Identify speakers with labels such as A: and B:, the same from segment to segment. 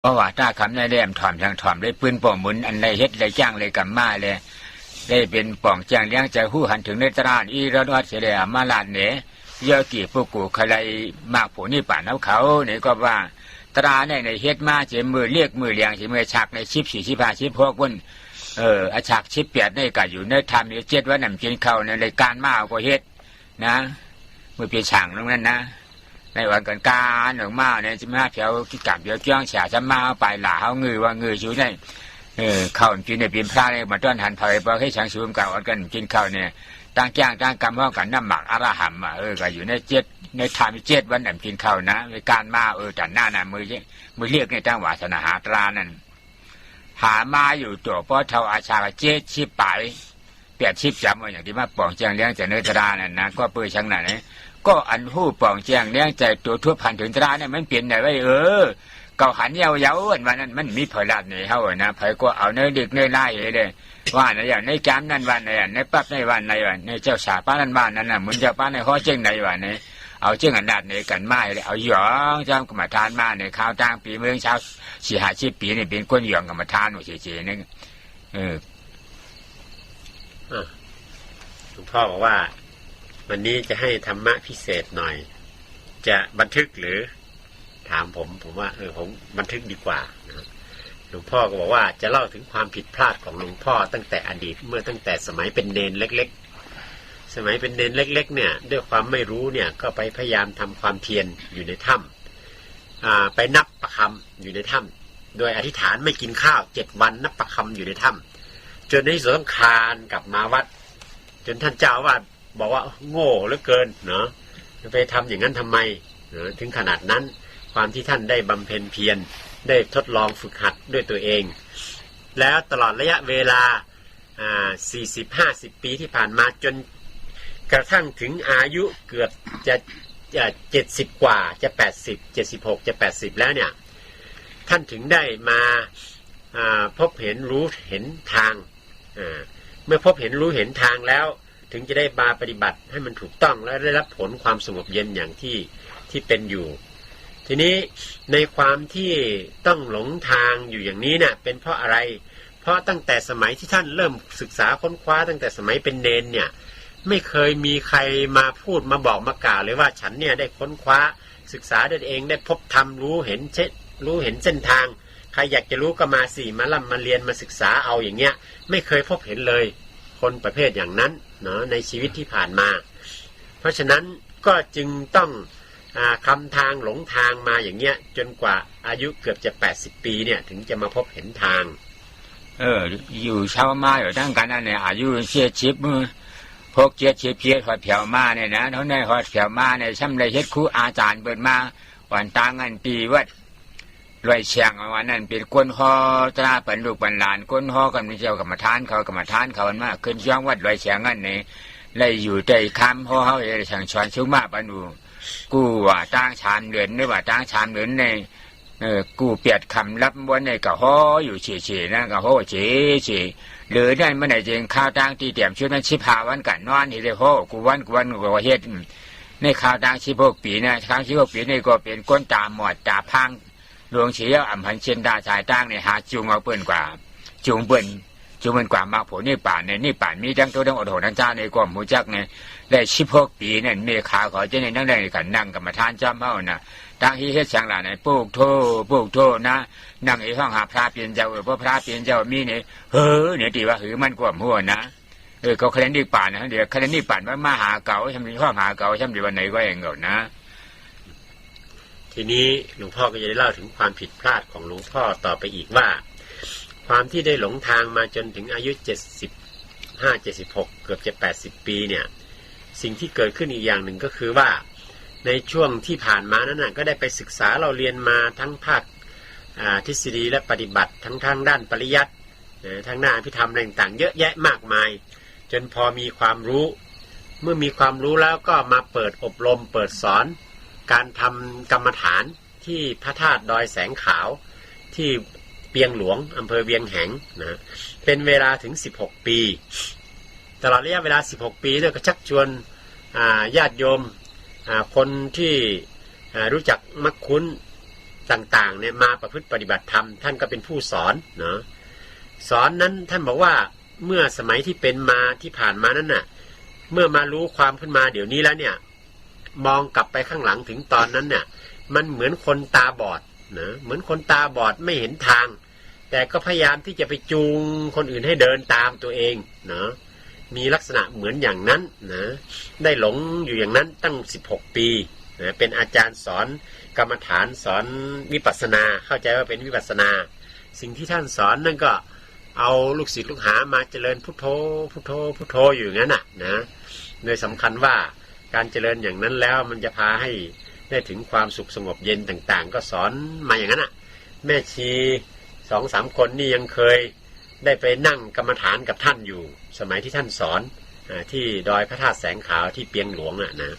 A: เพราะว่าถ้าคำได้แหลมถ่อมทางถ่อมได้ปืนป่อหมุนอันใดเฮ็ดใดจ้างเลยกับมาเลยได้เป็นป่องจ้างเลี้ยงใจหู้หันถึงในตรานอีระดอดเสด็จมาลานเนี่ยเยอะกี่ผู้กูใครมากผู้นี่ป่านเขาเนี่ยก็ว่าตราเนี่ยในเฮ็ดมาเจมือเรียกมือเลี้ยงเจมือฉากในชิบสี่ชิบห้าชิบพวกคนอาฉากชิบเปียดในก็อยู่ในธรรมในเจ็ดว่านำกินเข้าในรายการมาก็เฮ็ดนะมือเปียช่างตรงนั้นนะในวันกันการหนึ่งมาเนี่ยจะมาเผียวกิกับเผียวเจ้าเฉาจะมาไปหล่าเขางือว่างือชูได้เข้ากินในปีนพระเนี่ยมาต้อนหันเผยบอกให้ช่างชูมกับวันกันกินเข้าเนี่ยตั้งแจ้งตั้งกรรมว่ากันน้ำหมักอารหัมก็อยู่ในเจ็ดในธรรมเจ็ดวันนำกินเข้านะในการมาจันหน้าน่ะมือเรียกในตั้งวาสนาหาตรานั่นหามาอยู่ตัวเพราะเท่าอาชาเจ็ดชิบไปเปลี่ยนชิบจำว่าอย่างที่มาป่องเจียงเลี้ยงแต่เนื้อตรานั่นนะก็เปื่อยช่างนั่นเนี่ยก็อันหู้ป่องเจียงเลี้ยงใจตัวทั่วพันถึงตราเนี่ยมันเปลี่ยนไหนไว้เก่าหันเยาวันนั้นมันมีผลลัพธ์เนี่ยเขานะเผยก็เอาเนื้อดึกเนื้อไล่เลยว่าในอย่างในจำนั้นวันในปั๊บในวันในเจ้าสาป้านั้นบ้านนั้นน่ะเหมือนเจ้าป้าในข้อเจ้งในวันนี้เอาเจ้งอันดับในกันไม้เลยเอาหยองจ้างกรรมฐานมาในข้าวจ้างปีเมืองเช้า4-5 ปีนี่เป็นก้นหยองกรรมฐานหนูเฉยๆนี่
B: หลวงพ่อบอกว่าวันนี้จะให้ธรรมะพิเศษหน่อยจะบันทึกหรือถามผมว่าผมบันทึกดีกว่านะหลวงพ่อก็บอกว่าจะเล่าถึงความผิดพลาดของหลวงพ่อตั้งแต่อดีตเมื่อตั้งแต่สมัยเป็นเนนเล็กๆสมัยเป็นเนนเล็กๆเนี่ยด้วยความไม่รู้เนี่ยก็ไปพยายามทำความเพียรอยู่ในถ้ำไปนับประคำอยู่ในถ้ำโดยอธิษฐานไม่กินข้าว7 วันนับประคำอยู่ในถ้ำจนในที่สุดต้องคลานกลับมาวัดจนท่านเจ้าว่าบอกว่าโง่เหลือเกินเนาะไปทำอย่างนั้นทำไมถึงขนาดนั้นความที่ท่านได้บำเพ็ญเพียรได้ทดลองฝึกหัดด้วยตัวเองแล้วตลอดระยะเวลา40-50 ปีที่ผ่านมาจนกระทั่งถึงอายุเกือบจะ70 กว่าจะ80 76จะ80แล้วเนี่ยท่านถึงได้มาพบเห็นรู้เห็นทางเมื่อพบเห็นรู้เห็นทางแล้วถึงจะได้มาปฏิบัติให้มันถูกต้องและได้รับผลความสงบเย็นอย่างที่เป็นอยู่ทีนี้ในความที่ต้องหลงทางอยู่อย่างนี้เนี่ยเป็นเพราะอะไรเพราะตั้งแต่สมัยที่ท่านเริ่มศึกษาค้นคว้าตั้งแต่สมัยเป็นเนนเนี่ยไม่เคยมีใครมาพูดมาบอกมากล่าวเลยว่าฉันเนี่ยได้ค้นคว้าศึกษาด้วยเองได้พบธรรมรู้เห็นเส้นทางใครอยากจะรู้ก็มาสิมาล่ำมาเรียนมาศึกษาเอาอย่างเงี้ยไม่เคยพบเห็นเลยคนประเภทอย่างนั้นเนาะในชีวิตที่ผ่านมาเพราะฉะนั้นก็จึงต้องคำทางหลงทางมาอย่างเงี้ยจนกว่าอายุเกือบจะ80 ปีเนี่ยถึงจะมาพบเห็นทาง
A: อยู่เช้ามาอยู่ตั้งกันนั่นเนี่ยอายุ70มือพก70หอดแถวมาเนี่ยนะเท่านั้นหอดแถวมาเนี่ยช่ำเลยเฮ็ดครูอาจารย์เปิดมาวันตางานปีวัดรวยเชียงวันนั้นเป็นก้นฮอตราปันลูกปันหลานก้นฮอกันมีเจ้ากรรมฐานเขามาขึ้นช่องวัดรวยเชียงนั่นเนี่ยเลยอยู่ใจคำฮอเขาเอช่างชวนชุ่มมาปันดูกูว่าตั้งชามเดือนหรือว่าตั้งชามเดือนในกูเปียดคำรับวันในกะฮออยู่เฉยๆนะกะฮอเฉยหรือได้เมื่อไหร่จริงข้าวตั้งตีเตี่ยมชุดนั้น15 วันกันนอนที่เลยฮอกูวันกูเฮ็ดในข้าวตั้ง16 ปีนะครั้ง16 ปีนี่ก็เป็นก้นตาหมอดตาพังหลวงเฉียวอำพันเชียนดาชายตั้งเนี่ยหาจูงเอาเปิ้นกว่าจูงเปิ้นกว่ามาผลนี่ป่านเนี่ยนี่ป่านมีทั้งตัวทั้งอดทนทั้งเจ้าในความหูจักเนี่ยได้16 ปีเนี่ยเมฆาขอเจเนี่ยนั่งได้กันนั่งกรรมฐานจ้ำเฮาน่ะตั้งที่เฮ็ดช่างหลานเนี่ยปลูกโทนะนั่งไอ้ห้องหาพระเปลี่ยนเจ้าเพราะพระเปลี่ยนเจ้ามีเนี่ยเนี่ยตีว่าหือมันความหัวนะเขาคะแนนดีป่านนะเดี๋ยวคะแนนดีป่านว่ามาหาเก่าทำในห้องหาเก่าทำในวันไหนก็เองเก่านะ
B: ทีนี้หลวงพ่อก็จะได้เล่าถึงความผิดพลาดของหลวงพ่อต่อไปอีกว่าความที่ได้หลงทางมาจนถึงอายุ75-76เกือบจะ80 ปีเนี่ยสิ่งที่เกิดขึ้นอีกอย่างหนึ่งก็คือว่าในช่วงที่ผ่านมานั้นก็ได้ไปศึกษาเราเรียนมาทั้งภาคทฤษฎีและปฏิบัติทั้งทางด้านปริยัติทางด้านอภิธรรมต่างๆเยอะแยะมากมายจนพอมีความรู้เมื่อมีความรู้แล้วก็มาเปิดอบรมเปิดสอนการทำกรรมฐานที่พระธาตุดอยแสงขาวที่เปียงหลวงอำเภอเวียงแหงนะเป็นเวลาถึง16 ปีตลอดระยะเวลา16 ปีเนี่ยก็ชักชวนญาติโยมคนที่รู้จักมักคุ้น ต่างๆเนี่ยมาประพฤติปฏิบัติธรรมท่านก็เป็นผู้สอนเนาะสอนนั้นท่านบอกว่าเมื่อสมัยที่เป็นมาที่ผ่านมานั้นน่ะเมื่อมารู้ความขึ้นมาเดี๋ยวนี้แล้วเนี่ยมองกลับไปข้างหลังถึงตอนนั้นเนี่ยมันเหมือนคนตาบอดนะเหมือนคนตาบอดไม่เห็นทางแต่ก็พยายามที่จะไปจูงคนอื่นให้เดินตามตัวเองนะมีลักษณะเหมือนอย่างนั้นนะได้หลงอยู่อย่างนั้นตั้ง16 ปีนะเป็นอาจารย์สอนกรรมฐานสอนวิปัสสนาเข้าใจว่าเป็นวิปัสสนาสิ่งที่ท่านสอนนั่นก็เอาลูกศิษย์ลูกหามาเจริญพุทโธพุทโธพุทโธอยู่อย่างนั้นนะโดยสำคัญว่าการเจริญอย่างนั้นแล้วมันจะพาให้ได้ถึงความสุขสงบเย็นต่างๆก็สอนมาอย่างนั้นแม่ชี2-3 คนนี่ยังเคยได้ไปนั่งกรรมฐานกับท่านอยู่สมัยที่ท่านสอนที่ดอยพระธาตุแสงขาวที่เปียงหลวงนะ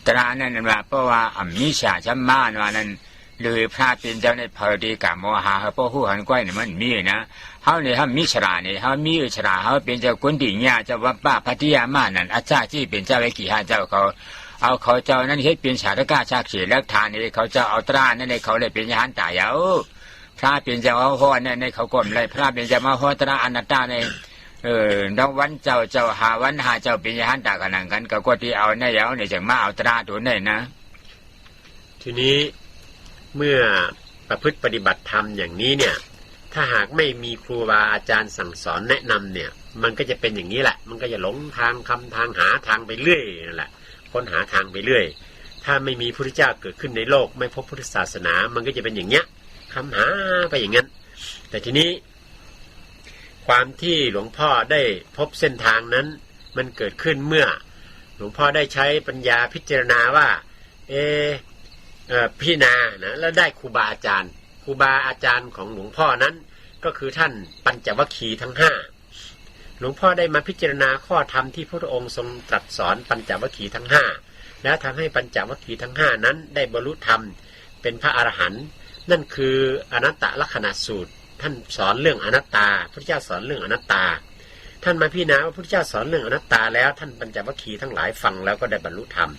A: ตรานั่นว่าเพราะว่ามิจฉาชัมมาว่านั้นเลยพระเป็นเจ้าในพอดีกับโมหะเพราะผู้หันก้อยเนี่ยมันมีนะเขาเนี่ยเขามิฉลาเนี่ยเขามีฉลาเขาเป็นเจ้าคนดีเนี่ยเจ้าวัดป้าพัทยามานั่นอาจารย์ที่เป็นเจ้าไอ้กี่ห้าเจ้าเขาเอาเขาเจ้านั้นเฮ็ดเป็นสาธกาชาเขียแล้วทานนี่เขาจะเอาตรานั่นในเขาเลยเป็นยานตายเอาพระเป็นเจ้าห้อนั่นในเขาก้มเลยพระเป็นเจ้ามาห้อตราอนัตตาในดอกวันเจ้าหาวันหาเจ้าเป็นยานตากันนั่งกันก็กที่เอาในเยาเนี่ยจะมาเอาตราตัวนี่นะ
B: ทีนี้เมื่อประพฤติปฏิบัติธรรมอย่างนี้เนี่ยถ้าหากไม่มีครูบาอาจารย์สั่งสอนแนะนำเนี่ยมันก็จะเป็นอย่างนี้แหละมันก็จะหลงทางคำทางหาทางไปเรื่อยนั่นแหละค้นหาทางไปเรื่อยถ้าไม่มีพระพุทธเจ้าเกิดขึ้นในโลกไม่พบพุทธศาสนามันก็จะเป็นอย่างเงี้ยคำหาไปอย่างนั้นแต่ทีนี้ความที่หลวงพ่อได้พบเส้นทางนั้นมันเกิดขึ้นเมื่อหลวงพ่อได้ใช้ปัญญาพิจารณาว่าพิจารณานะแล้วได้ครูบาอาจารย์ของหลวงพ่อนั้นก็คือท่านปัญจวัคคีย์ทั้ง5หลวงพ่อได้มาพิจารณาข้อธรรมที่พระองค์ทรงตรัสสอนปัญจวัคคีย์ทั้ง5แล้วทำให้ปัญจวัคคีย์ทั้ง5นั้นได้บรรลุธรรมเป็นพระอรหันต์นั่นคืออนัตตลักษณสูตรท่านสอนเรื่องอนัตตาพระเจ้าสอนเรื่องอนัตตาท่านมาพิจารณาว่าพระเจ้าสอนเรื่องอนัตตาแล้วท่านปัญจวัคคีย์ทั้งหลายฟังแล้วก็ได้บรรลุธรรม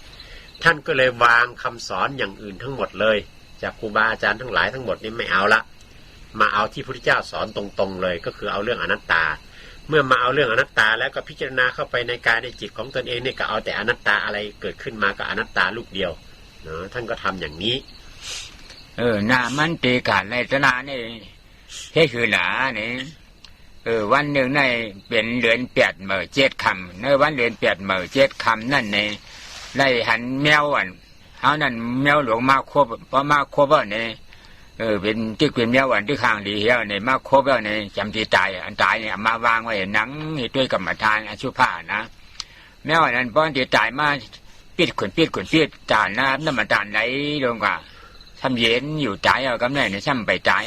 B: ท่านก็เลยวางคำสอนอย่างอื่นทั้งหมดเลยจากครูบาอาจารย์ทั้งหลายทั้งหมดนี้ไม่เอาละมาเอาที่พระพุทธเจ้าสอนตรงๆเลยก็คือเอาเรื่องอนัตตาเมื่อมาเอาเรื่องอนัตตาแล้วก็พิจารณาเข้าไปในกายในจิตของตนเองเนี่ยก็เอาแต่อนัตตาอะไรเกิดขึ้นมาก็อนัตตาลูกเดียวเนาะท่านก็ทำอย่างนี้
A: นามันตีการในตนาเนี่ยเฮ้คือหนาเนี่ยวันหนึ่งในเป็นเดือน8 มื้อ 7 ค่ำในวันเดือน8 มื้อ 7 ค่ำนั่นเนี่ยได้หันแมวอันเขานั่นแมวหลวงมาครบพอมาครบแล้วเนี่ยเป็นที่เป็นแมวอันที่ข้างดีเหี้ยวเนี่ยมาครบแล้วเนี่ยจำที่ตายอันตายเนี่ยมาวางไว้หนังด้วยกรรมฐานอสุภะนะแมวอันนั้นป้อนที่ตายมาปิดจานน้ำมันตาลไหลลงกว่าทำเย็นอยู่ตายเอากำเนิดเนี่ยช่ำไปตาย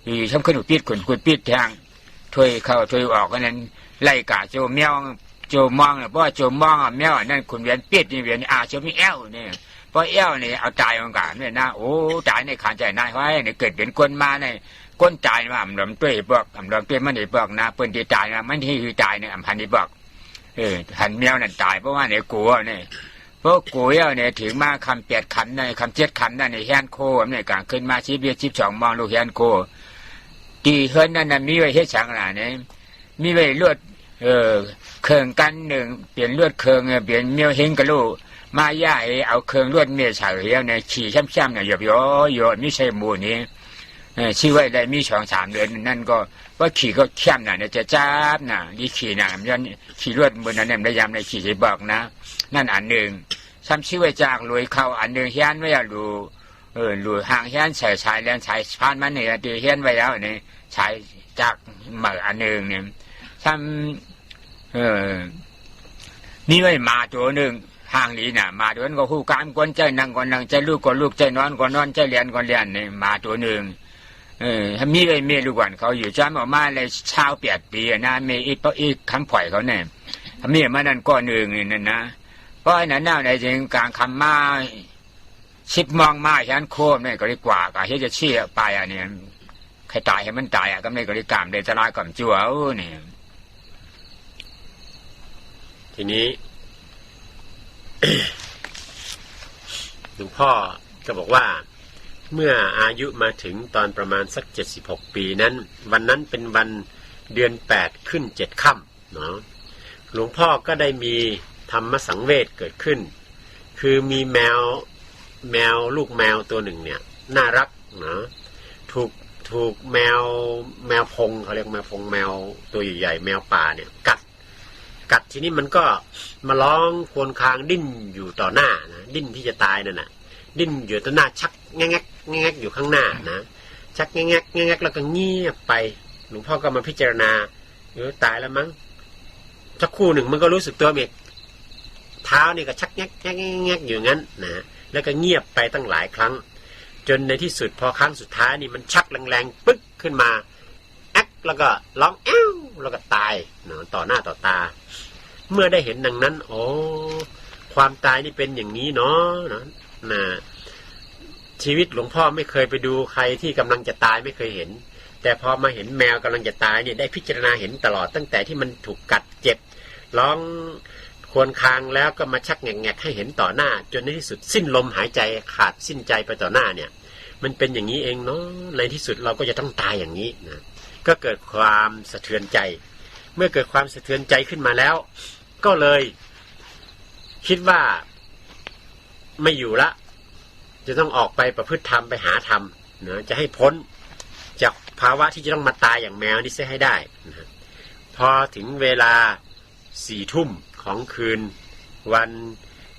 A: อยู่ช่ำขึ้นปิดทางถอยเข้าถอยออกนั้นไล่กะโจแมวโจมองเพราะโจมองแมวนั่นคุณเวียนปิดนี่เวียนโจมีแอวเนี่ยเพราะแอวนี่เอาตายองกันเนี่ยนะโอ้ตายในขานใจนายไว้เนี่ยเกิดเป็นคนมาเนี่ยก้นตายมาหลอมต้วยบอกหลอมต้วยมันได้บอกนะเปิ้นที่ตายนะมันที่คือตายเนี่ยพันที่บอกหันแมวนั่นตายเพราะว่าเนี่ยกลัวเนี่ยเพราะกลัวเนี่ยถึงมาคำ8 คำนั่นคำ7 คำนั่นในแฮนโคเนี่ยการขึ้นมา12 มองลูกแฮนโคตีเฮิรนนั่นมีไว้เฮ็ดฉังล่ะเนี่ยมีไว้ลวดเครื่องกันหนึ่งเปลี่ยนลวดเครื่องเปลี่ยนเมียวเฮงกะลูมาย่าเอาเครื่องลวดเมียฉาเหี่ยวเนี่ยขี่ช้ำๆเนี่ยโยมีใช่หมู่นี้ชื่อไว้ได้มี2-3 เดือนนั่นก็ว่าขี่ก็เข้มน่ะเนี่ยจะจ้าบน่ะนี่ขี่น่ะย้อนขี่ลวดบนนั้นเนี่ยได้ยามได้ขี่สิบอกนะนั่นอันหนึ่งซ้ำชื่อไว้จากรวยเข้าอันหนึ่งเฮียนไว้ดูดูห่างเฮียนใส่ชายแลนชายพานมันเนี่ยตีเฮียนไว้แล้วนี่ชายจากเหมืออันหนึ่งเนี่ยซ้ำนี่ไว้มาตัวหนึ่งห่างนี้น่ะมาตัวนั้นก็คู่การคนใจนั่งก็นั่งใจลูกก็ลูกใจนอนก็นอนใจเรียนก็เรียนนี่มาตัวหนึ่งมีไว้เมียลูกวันเขาอยู่จ้าออกมาเลยเช้า8 ปีนะเมียอีกคำผ่อยเขาเนี่ยเมียมานั่นก้อนหนึ่งนี่นั่นนะเพราะนั้นน่าในจริงการคำมา10 มองมาฉันโคมเนี่ยก็ดีกว่าก็เฮ็ดจะเชี่ยไปอ่ะเนี่ยใครตายให้มันตายอ่ะก็ไม่ก็ดีกามเดชลายก่อมจั่วเนี่ย
B: ทีนี้ หลวงพ่อก็บอกว่า เมื่ออายุมาถึงตอนประมาณสัก76 ปีนั้นวันนั้นเป็นวันเดือน8ขึ้น7ค่ำเนาะหลวงพ่อก็ได้มีธรรมสังเวชเกิดขึ้นคือมีแมวลูกแมวตัวหนึ่งเนี่ยน่ารักเนาะถูกแมวพงเขาเรียกแมวพงแมวตัวใหญ่ๆแมวป่าเนี่ยกัดทีนี้มันก็มาร้องครวญครางดิ้นอยู่ต่อหน้านะดิ้นที่จะตายนั่นน่ะดิ้นอยู่ต่อหน้าชักแงกอยู่ข้างหน้านะชักแงกแล้วก็เงียบไปหลวงพ่อก็มาพิจารณาตายแล้วมั้งสักครู่หนึ่งมันก็รู้สึกตัวเองเท้านี่ก็ชักแงกอยู่งั้นนะแล้วก็เงียบไปตั้งหลายครั้งจนในที่สุดพอครั้งสุดท้ายนี่มันชักแรงๆปึ๊กขึ้นมาแอ๊กแล้วก็ร้องแอ้วแล้วก็ตายนะต่อหน้าต่อตาเมื่อได้เห็นดังนั้นโอ้ความตายนี่เป็นอย่างนี้เนาะนะชีวิตหลวงพ่อไม่เคยไปดูใครที่กำลังจะตายไม่เคยเห็นแต่พอมาเห็นแมวกำลังจะตายเนี่ยได้พิจารณาเห็นตลอดตั้งแต่ที่มันถูกกัดเจ็บร้องครวญครางแล้วก็มาชักแงกให้เห็นต่อหน้าจนในที่สุดสิ้นลมหายใจขาดสิ้นใจไปต่อหน้าเนี่ยมันเป็นอย่างนี้เองเนาะในที่สุดเราก็จะต้องตายอย่างนี้นะก็เกิดความสะเทือนใจเมื่อเกิดความสะเทือนใจขึ้นมาแล้วก็เลยคิดว่าไม่อยู่ละจะต้องออกไปประพฤติธรรมไปหาธรรมนะจะให้พ้นจากภาวะที่จะต้องมาตายอย่างแมวนี่เสียให้ได้นะพอถึงเวลา4 ทุ่มของคืนวัน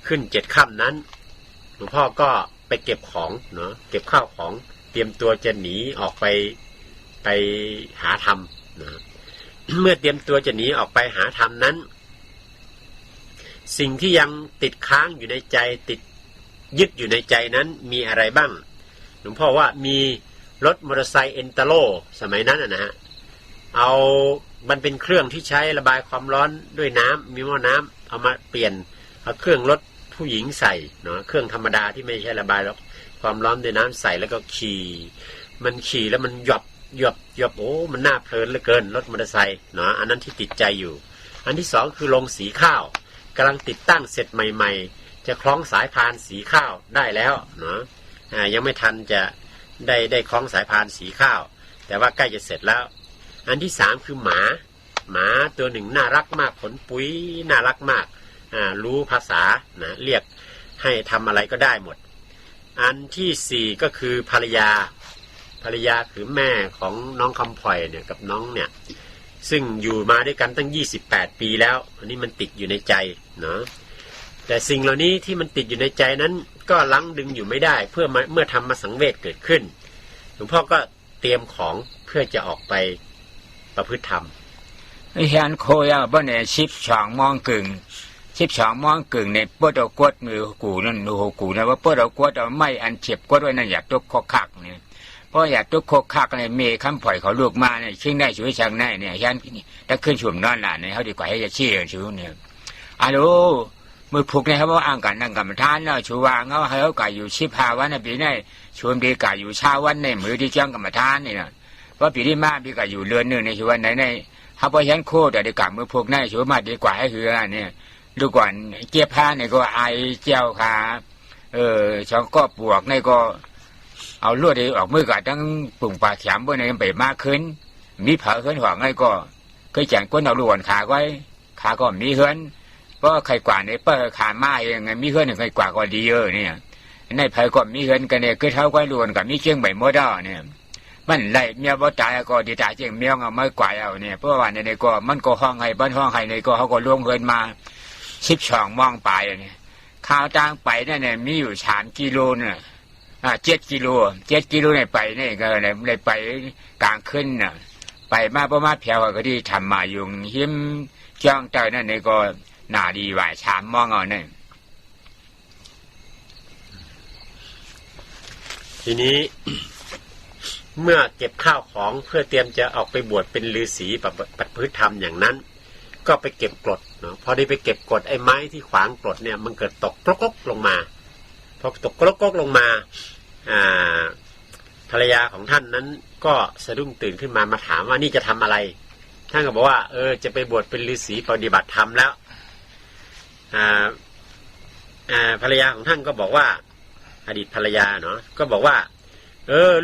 B: ขึ้น7 ค่ำนั้นหลวงพ่อก็ไปเก็บของเนาะเก็บข้าวของเตรียมตัวจะหนีออกไปหาธรรมนะเมื่อเตรียมตัวจะหนีออกไปหาธรรมนั้นสิ่งที่ยังติดค้างอยู่ในใจติดยึดอยู่ในใจนั้นมีอะไรบ้างหลวงพ่อว่ามีรถมอเตอร์ไซค์เอ็นตาโลสมัยนั้นนะฮะเอามันเป็นเครื่องที่ใช้ระบายความร้อนด้วยน้ำมีหม้อน้ำเอามาเปลี่ยนเอาเครื่องรถผู้หญิงใส่เนาะเครื่องธรรมดาที่ไม่ใช่ระบายความร้อนด้วยน้ำใส่แล้วก็ขี่แล้วมันหยบโอ้มันน่าเพลินเหลือเกินรถมอเตอร์ไซค์เนาะอันนั้นที่ติดใจอยู่อันที่สองคือลงสีข้าวกำลังติดตั้งเสร็จใหม่ๆจะคล้องสายพานสีข้าวได้แล้วเนาะยังไม่ทันจะได้คล้องสายพานสีข้าวแต่ว่าใกล้จะเสร็จแล้วอันที่สามคือหมาตัวหนึ่งน่ารักมากขนปุ้ยน่ารักมากรู้ภาษานะเรียกให้ทำอะไรก็ได้หมดอันที่สี่ก็คือภรรยาคือแม่ของน้องคำพลอยเนี่ยกับน้องเนี่ยซึ่งอยู่มาด้วยกันตั้ง28 ปีแล้วอันนี้มันติดอยู่ในใจเนาะแต่สิ่งเหล่านี้ที่มันติดอยู่ในใจนั้นก็ลังดึงอยู่ไม่ได้เมื่อทำมาสังเวชเกิดขึ้นหลวงพ่อก็เตรียมของเพื่อจะออกไปประพฤติธรรม
A: เฮียนโคยาบ่เนี่ย12 โมงครึ่ง12 โมงครึ่งเนี่ยปวดเอากวดมือกูนั่นโอ้กูนะว่าปวดเอากวดเอาไม้อันเจ็บกวดไว้นั่นอยากตกคักเนี่ยเพราะอยากตกคักเนี่ยเมย์คำปล่อยเขาลูกมาเนี่ยชิงได้ช่วยช่างได้เนี่ยเฮียนถ้าขึ้นชุ่มนอนหลานเนี่ยเขาดีกว่าให้จะชี้ชิวเนี่ยอะโหลมือผูกเนี่ยเขาว่าอ่างกันนั่งกรรมฐานเนาะชูวางเขาให้เขากายอยู่15 วันในปีนี้ชวนดีกายอยู่เช้าวันในมือที่จ้างกรรมฐานนี่นะเพราะปีที่มาปีกายอยู่เรือนนึงในชวนไหนในเขาพอฉันโคแต่ดีกว่ามือผูกในชวนมาดีกว่าให้คือเนี่ยดูก่อนเจี๊ยบผ้าเนี่ยก็ไอเจ้าขาช่องก็ปวกในก็เอาลวดออกมือกัดทั้งปุ่งปากแขมบนในไปมากขึ้นมีเผาขึ้นหัวไงก็เคยแจงก้นเอาล้วนขาไว้ขาก็มีเฮือนเพราะใครกว่าในเปิ้ลขามาเองไงมีเฮือนใครกว่าก็ดีเยอะเนี่ยในเผาก็มีเฮือนกันเนี่ยคือเท่าไว้ล้วนกับมีเชียงใบมดอ่ะเนี่ยมันไล่เมียบ่ตายก็ดีตายเชียงเมียงเอาไม่กว่าเอาเนี่ยเพราะว่าในก็มันก็ห้องให้บ้านห้องให้ในก็เขาก็ล่วงเฮือนมา12 โมงไปเนี่ยข้าวต่างไปเนี่ยมีอยู่3 กิโลเนี่ย7 กิโลเนี่ยไปเนี่ยก็เลยไปกลางขึ้นน่ะไปมาประมาณแถวก็ที่ทำมาอยู่หิมจ้องใจนั่นเนี่ยก็น่าดีว่า3 โมงเอาเนี่ย
B: ทีนี้ เมื่อเก็บข้าวของเพื่อเตรียมจะออกไปบวชเป็นฤาษีปฏิพฤติธรรมอย่างนั้นก็ไปเก็บกรดเนาะพอได้ไปเก็บกรดไอ้ไม้ที่ขวางกรดเนี่ยมันเกิดตกกรกลงมาพอตกกรกลงมาภรรยาของท่านนั้นก็สะดุ้งตื่นขึ้นมาถามว่านี่จะทำอะไรท่านก็บอกว่าจะไปบวชเป็นฤาษีปฏิบัติธรรมแล้วภรรยาของท่านก็บอกว่าอดีตภรรยาเนาะก็บอกว่า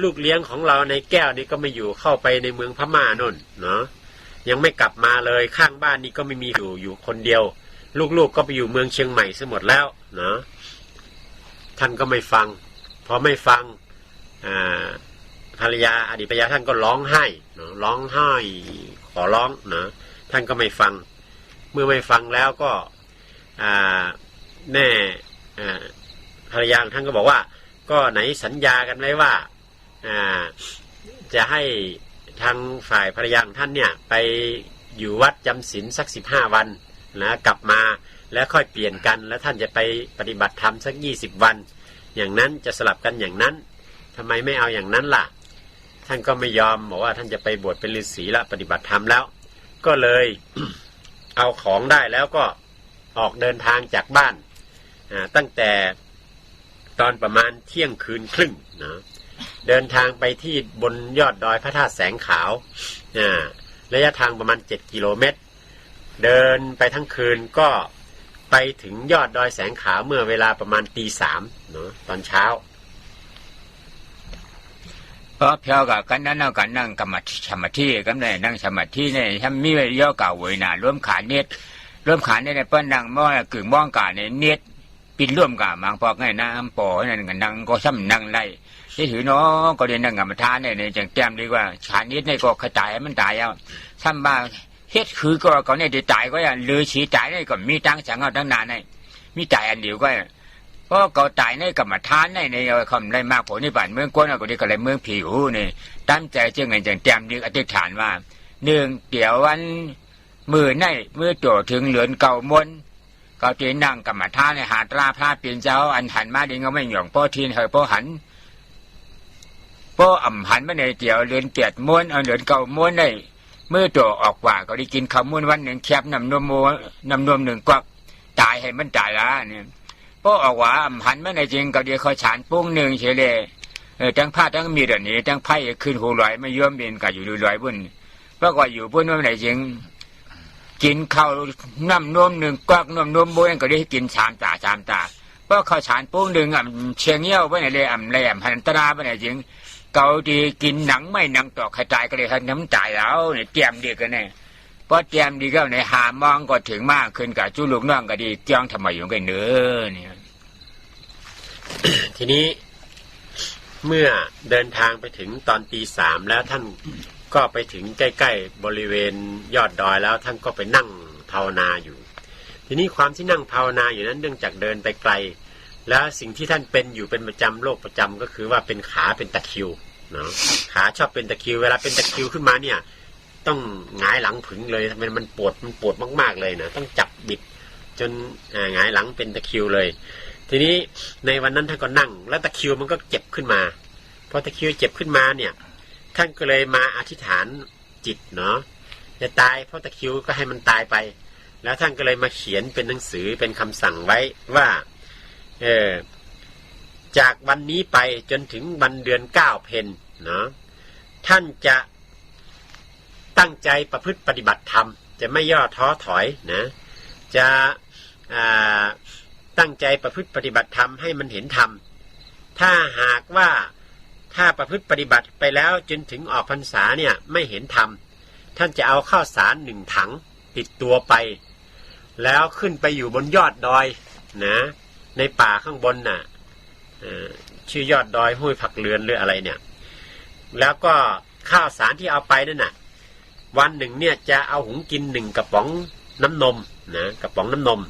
B: ลูกเลี้ยงของเราในแก้วนี่ก็ไม่อยู่เข้าไปในเมืองพม่านู่นเนาะยังไม่กลับมาเลยข้างบ้านนี่ก็ไม่มีอยู่คนเดียวลูกๆก็ไปอยู่เมืองเชียงใหม่ซะหมดแล้วเนาะท่านก็ไม่ฟังพอไม่ฟังภรรยาอดีตภรรยาท่านก็ร้องไห้เนาะร้องไห้ขอร้องเนาะท่านก็ไม่ฟังเมื่อไม่ฟังแล้วก็แม่ภรรยาท่านก็บอกว่าก็ไหนสัญญากันไว้ว่าจะให้ทางฝ่ายภรรยาของท่านเนี่ยไปอยู่วัดจำศีลสัก15 วันนะกลับมาแล้วค่อยเปลี่ยนกันแล้วท่านจะไปปฏิบัติธรรมสัก20 วันอย่างนั้นจะสลับกันอย่างนั้นทำไมไม่เอาอย่างนั้นล่ะท่านก็ไม่ยอมบอกว่าท่านจะไปบวชเป็นฤาษีละปฏิบัติธรรมแล้วก็เลย เอาของได้แล้วก็ออกเดินทางจากบ้านตั้งแต่ตอนประมาณเที่ยงคืนครึ่งนะเดินทางไปที่บนยอดดอยพระธาตุแสงขาวระยะทางประมาณ7 กิโลเมตรเดินไปทั้งคืนก็ไปถึงยอดดอยแสงขาวเมื่อเวลาประมาณตี 3เนาะตอนเช้า
A: เพราะเพียวกับกันนั่งกันนั่งกรรมสมาธิกันเลยนั่งสมาธิเนี่ยถ้ามีย่อเก่าเวยหนาร่วมขาเน็ตร่วมขาเนี่ยเปิ้ลนั่งม้อกึ่งม้องกาเนี่ยเน็ตปินร่วมกับมังพอกไงน้ำปอนั่นกันนั่งก็ซ้ำนั่งไล่ที่ถือน้องก็เรียนนั่งกรรมฐานเนี่ยจังแต้มดีกว่าขาเน็ตเนี่ยก็ขจายมันตายเอาซ้ำบ้าเฮ็ดคือก็เขาเนี่ยได้ตายก็อย่างลือฉีตายเนี่ยก็มีตั้งสังเอาตั้งนานเนี่ยมีตายอันเดียวก็เพราะเขาตายในกรรมฐานในคำไรมากผลในบ้านเมืองก้นก็ได้ก็เลยเมืองผิวนี่ตั้งใจเชื่อเงินจังแต้มดีอธิษฐานว่าเดี๋ยววันมือในมือโจถึงเหลือนเก่ามนก็ตีนั่งกรรมฐานในหาตราพระเปลี่ยนเจ้าอันหันมาดิงก็ไม่หย่องพ่อทีนเหยพ่อหันพ่ออ่ำหันมาในเดี๋ยวเหลือนเปียดม้วนเอาเหลือนเก่าม้วนได้เมื่อตัวออกว่าก็ได้กินข้าวม้วนวันหนึ่งแคบน้ำนม1 กวักตายให้มันตายละเนี่ยพอออกว่าหันมาในจริงก็เดี๋ยวเขาฉานปุ้งหนึ่งเฉลี่ยทั้งผ้าทั้งมีดนี้ทั้งไพ่ขึ้นหูลอยไม่ย่อมบินก็อยู่ลอยบุญเพราะว่าอยู่บุญว่าในจริงกินข้าวน้ำนม1 กวักน้ำนมบุญก็ได้กิน3 ตาเพราะเขาฉานปุ้งหนึ่งเชียงเงี้ยวไว้ในเลยแหลมหันตราไว้ในจริงเกาดีกินหนังไม่หนังต่อใครตายก็เลยให้น้ำตายแล้วเนี่ยเตรียมดีกันเนี่ยพอเตรียมดีก็ในหามองก็ถึงมากขึ้นกับจุลูกน้องก็ดีจ้องทำไมอยู่กันเนื้อเนี่ย
B: ทีนี้เมื่อเดินทางไปถึงตอนตี 3แล้วท่านก็ไปถึงใกล้ๆบริเวณยอดดอยแล้วท่านก็ไปนั่งภาวนาอยู่ทีนี้ความที่นั่งภาวนาอยู่นั้นเนื่องจากเดินไปไกลแล้วสิ่งที่ท่านเป็นอยู่เป็นประจำโรคประจำก็คือว่าเป็นขาเป็นตะคริวเนาะขาชอบเป็นตะคริวเวลาเป็นตะคริวขึ้นมาเนี่ยต้องหงายหลังผึ่งเลยมันปวดมากๆเลยนะต้องจับบิดจนหงายหลังเป็นตะคริวเลยทีนี้ในวันนั้นท่านก็นั่งแล้วตะคริวมันก็เจ็บขึ้นมาพอตะคริวเจ็บขึ้นมาเนี่ยท่านก็เลยมาอธิษฐานจิตเนาะจะตายเพราะตะคริวก็ให้มันตายไปแล้วท่านก็เลยมาเขียนเป็นหนังสือเป็นคำสั่งไว้ว่าจากวันนี้ไปจนถึงวันเดือน9 เพ็ญเนาะท่านจะตั้งใจประพฤติปฏิบัติธรรมจะไม่ย่อท้อถอยนะจะตั้งใจประพฤติปฏิบัติธรรมให้มันเห็นธรรมถ้าหากว่าถ้าประพฤติปฏิบัติไปแล้วจนถึงออกพรรษาเนี่ยไม่เห็นธรรมท่านจะเอาข้าวสาร1 ถังติดตัวไปแล้วขึ้นไปอยู่บนยอดดอยนะในป่าข้างบนน่ะชื่อยอดดอยห้วยผักเรือนหรืออะไรเนี่ยแล้วก็ข้าวสารที่เอาไปนั่นน่ะวันหนึ่งเนี่ยจะเอาหุงกิน1 กระป๋องน้ำนมนะกระป๋องน้ำนม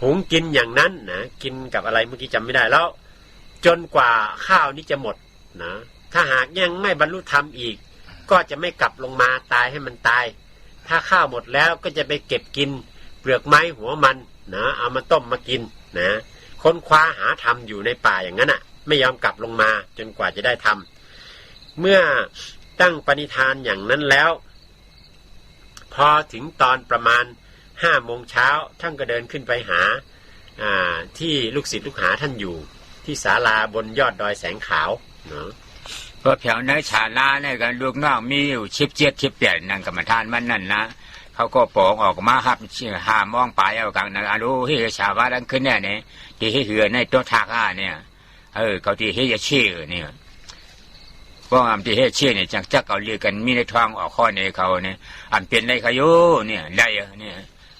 B: หุงกินอย่างนั้นนะกินกับอะไรเมื่อกี้จำไม่ได้แล้วจนกว่าข้าวนี้จะหมดนะถ้าหากยังไม่บรรลุธรรมอีกก็จะไม่กลับลงมาตายให้มันตายถ้าข้าวหมดแล้วก็จะไปเก็บกินเปลือกไม้หัวมันนะเอามาต้มมากินนะค้นคว้าหาธรรมอยู่ในป่าอย่างนั้นอ่ะไม่ยอมกลับลงมาจนกว่าจะได้ธรรมเมื่อตั้งปณิธานอย่างนั้นแล้วพอถึงตอนประมาณ5 โมงเช้าท่านก็เดินขึ้นไปหาที่ลูกศิษย์ลูกหาท่านอยู่ที่ศาลาบนยอดดอยแสงขาวเนาะ
A: เพราะแถวในศาลาเนี่ยกันลูกน้องมีอยู่17นั่งกรรมฐานมันนั่นนะเขาก็ปองออกมาครับ5 โมงไปเอากลางนั้นอารู้ที่ชาวบ้านขึ้นเนี่ยที่ให้เหือในโต๊ะทากเนี่ยเขาที่ให้จะเชื่อเนี่ย เพราะอันที่เฮ็ดเชี่ยเนี่ยจักเอาเรียกกันมีในท้องออกข้อในเขาเนี่ยอันเป็นไรเขาอยู่เนี่ยได้เนี่ย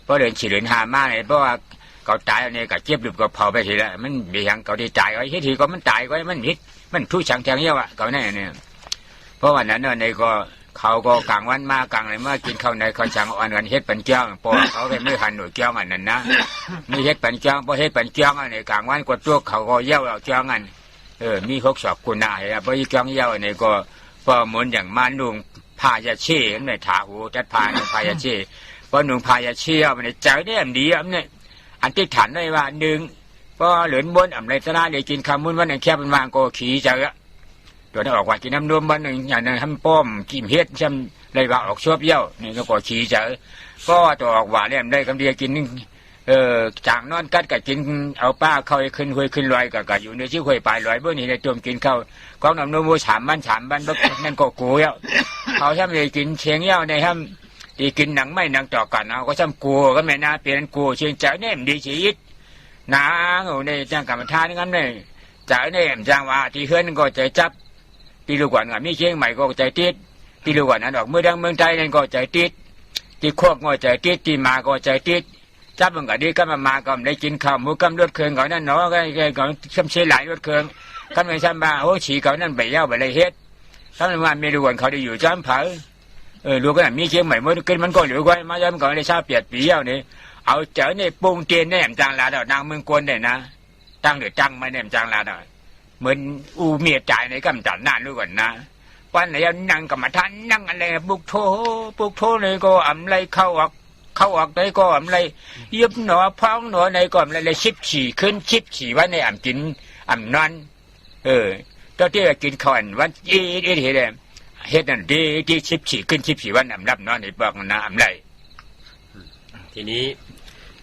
A: เพราะเดินฉีดเดินหามาเนี่ยเพราะว่าเขาตายเนี่ยก็เจ็บหรือก็เผาไปทีละมันมีอย่างเขาได้ตายไว้เฮ็ดทีก็มันตายไว้มันฮิตมันทุชังแทงเยอะอะเขาเนี่ยเพราะวันนั้นในก็เขาก็กลางวันมากลางอะไรมากินข้าวในเขาช่างอ่อนกันเฮ็ดปันเจ้าพอเขาไปไม่หันหน่วยเจ้าอันนั้นนะมีเฮ็ดปันเจ้าพอเฮ็ดปันเจ้าอันนี้กลางวันกดตัวเขาก็เย้าเอาเจ้าอันมีหกศอกกุณาเห็นพอยี่เจ้าเย้าอันนี้ก็พอเหมือนอย่างมานุ่งพายาเช่ในถาหูจัดพานุ่งพายาเช่พอนุ่งพายาเช่มันใจเนี่ยดีอ่ะเนี่ยอันที่ฐานได้ว่าหนึ่งก็เหลือนบนอ่ำไรตระเลยกินคำมุนวันนึงแค่เป็นวางก็ขี่เจอตัวนั้นออกว่ากินน้ำนมวันหนึ่งอย่างนั้นทำป้อมกินเฮ็ดช่ำเลยว่าออกชอบเย้านี่ก็ขี่เจอก็ตัวออกว่าเนี่ยได้คำเดียกินจางนอนกัดกับกินเอาป้าเข้าขึ้นห้วยขึ้นลอยกับอยู่ในชื่อห้วยปลายลอยเมื่อนี้ในตัวกินเข้าก้องน้ำนมฉามบ้านนั่นก็กูเย้าเขาช่ำเลยกินเชียงเย้าในช่ำดีกินหนังไม่หนังต่อกันเอาก็ช่ำกูก็ไม่น่าเปลี่ยนกูเชียงเจ้าเนี่ยดีชีวิตนาในจ้างกรรมฐานงั้นเลยเจ้าเนี่ยจ้างว่าที่เฮือนก็ใจจับปีลูกวันกับมีเชียงใหม่ก็ใจติดปีลูกวันนั้นออกเมืองไทยนั่นก็ใจติดที่โคกก็ใจติดที่มาก็ใจติดจับมันก็ดีก็มาก็ได้กินข้าวหมูกำรถเครื่องเขานั่นเนาะก็ช่ำเชยหลายรถเครื่องกันไม่ช่ำบ้าโอ้ฉีเขานั่นไปเย้าไปเลยเฮ็ดถ้ามันว่าไม่รู้วันเขาได้อยู่จ้ำเผารู้ก็มีเชียงใหม่เมื่อกี้มันก็เหลือไว้มาย้ำก่อนได้ชาเปียดปีเย้านี่เอาเจอเนี่ยปุงเตียนเนี่ยจางลาดนางเมืองกวนเนี่ยนะตั้งหรือจังมาเนี่ยจางลาดเหมือนอูเมียจ่ายในกำจัดหน้ารู้ก่อนนะวันไหนนั่งกับมาทันนั่งอะไรบุกโทเลยก็อำไรเข้าออกได้ก็อำไรยึบหนอพ้องหนอในก็อำไรเลย14ขึ้น14ไว้ในอำกินอำนอนตอนที่กินข้าววันเฮ็ดนั่นดี14ขึ้น14วันอำรับนอนในบอกนะอำไร
B: ทีนี้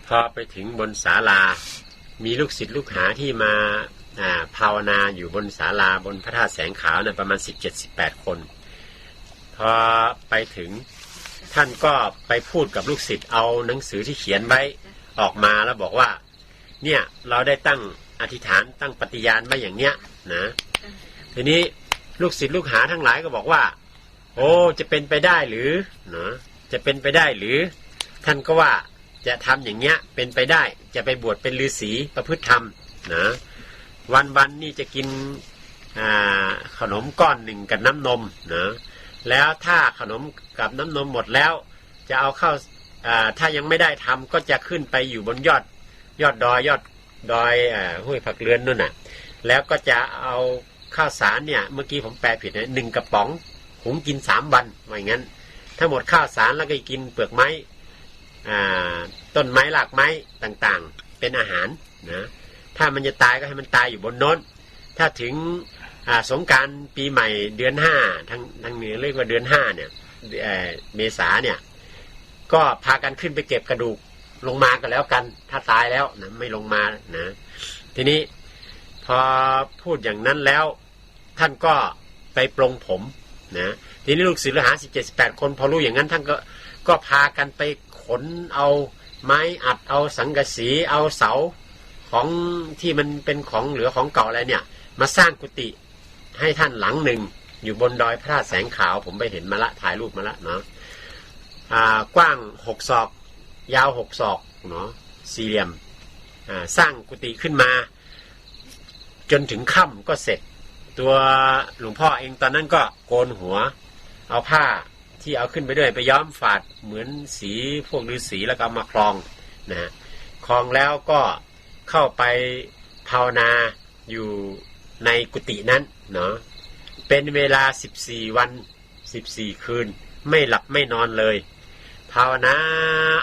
B: พอไปถึงบนศาลามีลูกศิษย์ลูกหาที่มาภาวนาอยู่บนศาลาบนพระธาตุแสงขาวเนี่ยประมาณ17-18 คนพอไปถึงท่านก็ไปพูดกับลูกศิษย์เอาหนังสือที่เขียนไว้ออกมาแล้วบอกว่าเนี่ยเราได้ตั้งอธิษฐานตั้งปฏิญาณไว้อย่างเนี้ยนะทีนี้ลูกศิษย์ลูกหาทั้งหลายก็บอกว่าโอ้จะเป็นไปได้หรือนะจะเป็นไปได้หรือท่านก็ว่าจะทำอย่างเงี้ยเป็นไปได้จะไปบวชเป็นฤาษีประพฤติธรรมนะวันนี่จะกินขนมก้อนหนึ่งกับน้ำนมนะแล้วถ้าขนมกับน้ำนมหมดแล้วจะเอาเข้าถ้ายังไม่ได้ทำก็จะขึ้นไปอยู่บนยอดดอยห้วยผักเรือนนู่นน่ะแล้วก็จะเอาข้าวสารเนี่ยเมื่อกี้ผมแปลผิดนะ1 กระป๋องหุงกิน3 วันว่าอย่างนั้นถ้าหมดข้าวสารแล้วก็กินเปลือกไม้ต้นไม้รากไม้ต่างๆเป็นอาหารนะถ้ามันจะตายก็ให้มันตายอยู่บนโน้นถ้าถึงสงกรานต์ปีใหม่เดือน5ทางเหนือเรียกว่าเดือน5เนี่ยเมษาเนี่ยก็พากันขึ้นไปเก็บกระดูกลงมากันแล้วกันถ้าตายแล้วนะไม่ลงมานะทีนี้พอพูดอย่างนั้นแล้วท่านก็ไปปลงผมนะทีนี้ลูกศิษย์ลูกหา17-18 คนพอรู้อย่างนั้นท่านก็พากันไปขนเอาไม้อัดเอาสังกะสีเอาเสาของที่มันเป็นของเหลือของเก่าอะไรเนี่ยมาสร้างกุฏิให้ท่านหลังหนึ่งอยู่บนดอยพระธาตุแสงขาวผมไปเห็นมาละถ่ายรูปมาละเนาะกว้าง6 ศอกยาว6 ศอกเนาะสี่เหลี่ยมสร้างกุฏิขึ้นมาจนถึงค่ำก็เสร็จตัวหลวงพ่อเองตอนนั้นก็โกนหัวเอาผ้าที่เอาขึ้นไปด้วยไปย้อมฝาดเหมือนสีพวกฤาษีแล้วก็มาคลองนะคลองแล้วก็เข้าไปภาวนาอยู่ในกุฏินั้นเนาะเป็นเวลา14 วัน14 คืนไม่หลับไม่นอนเลยภาวนา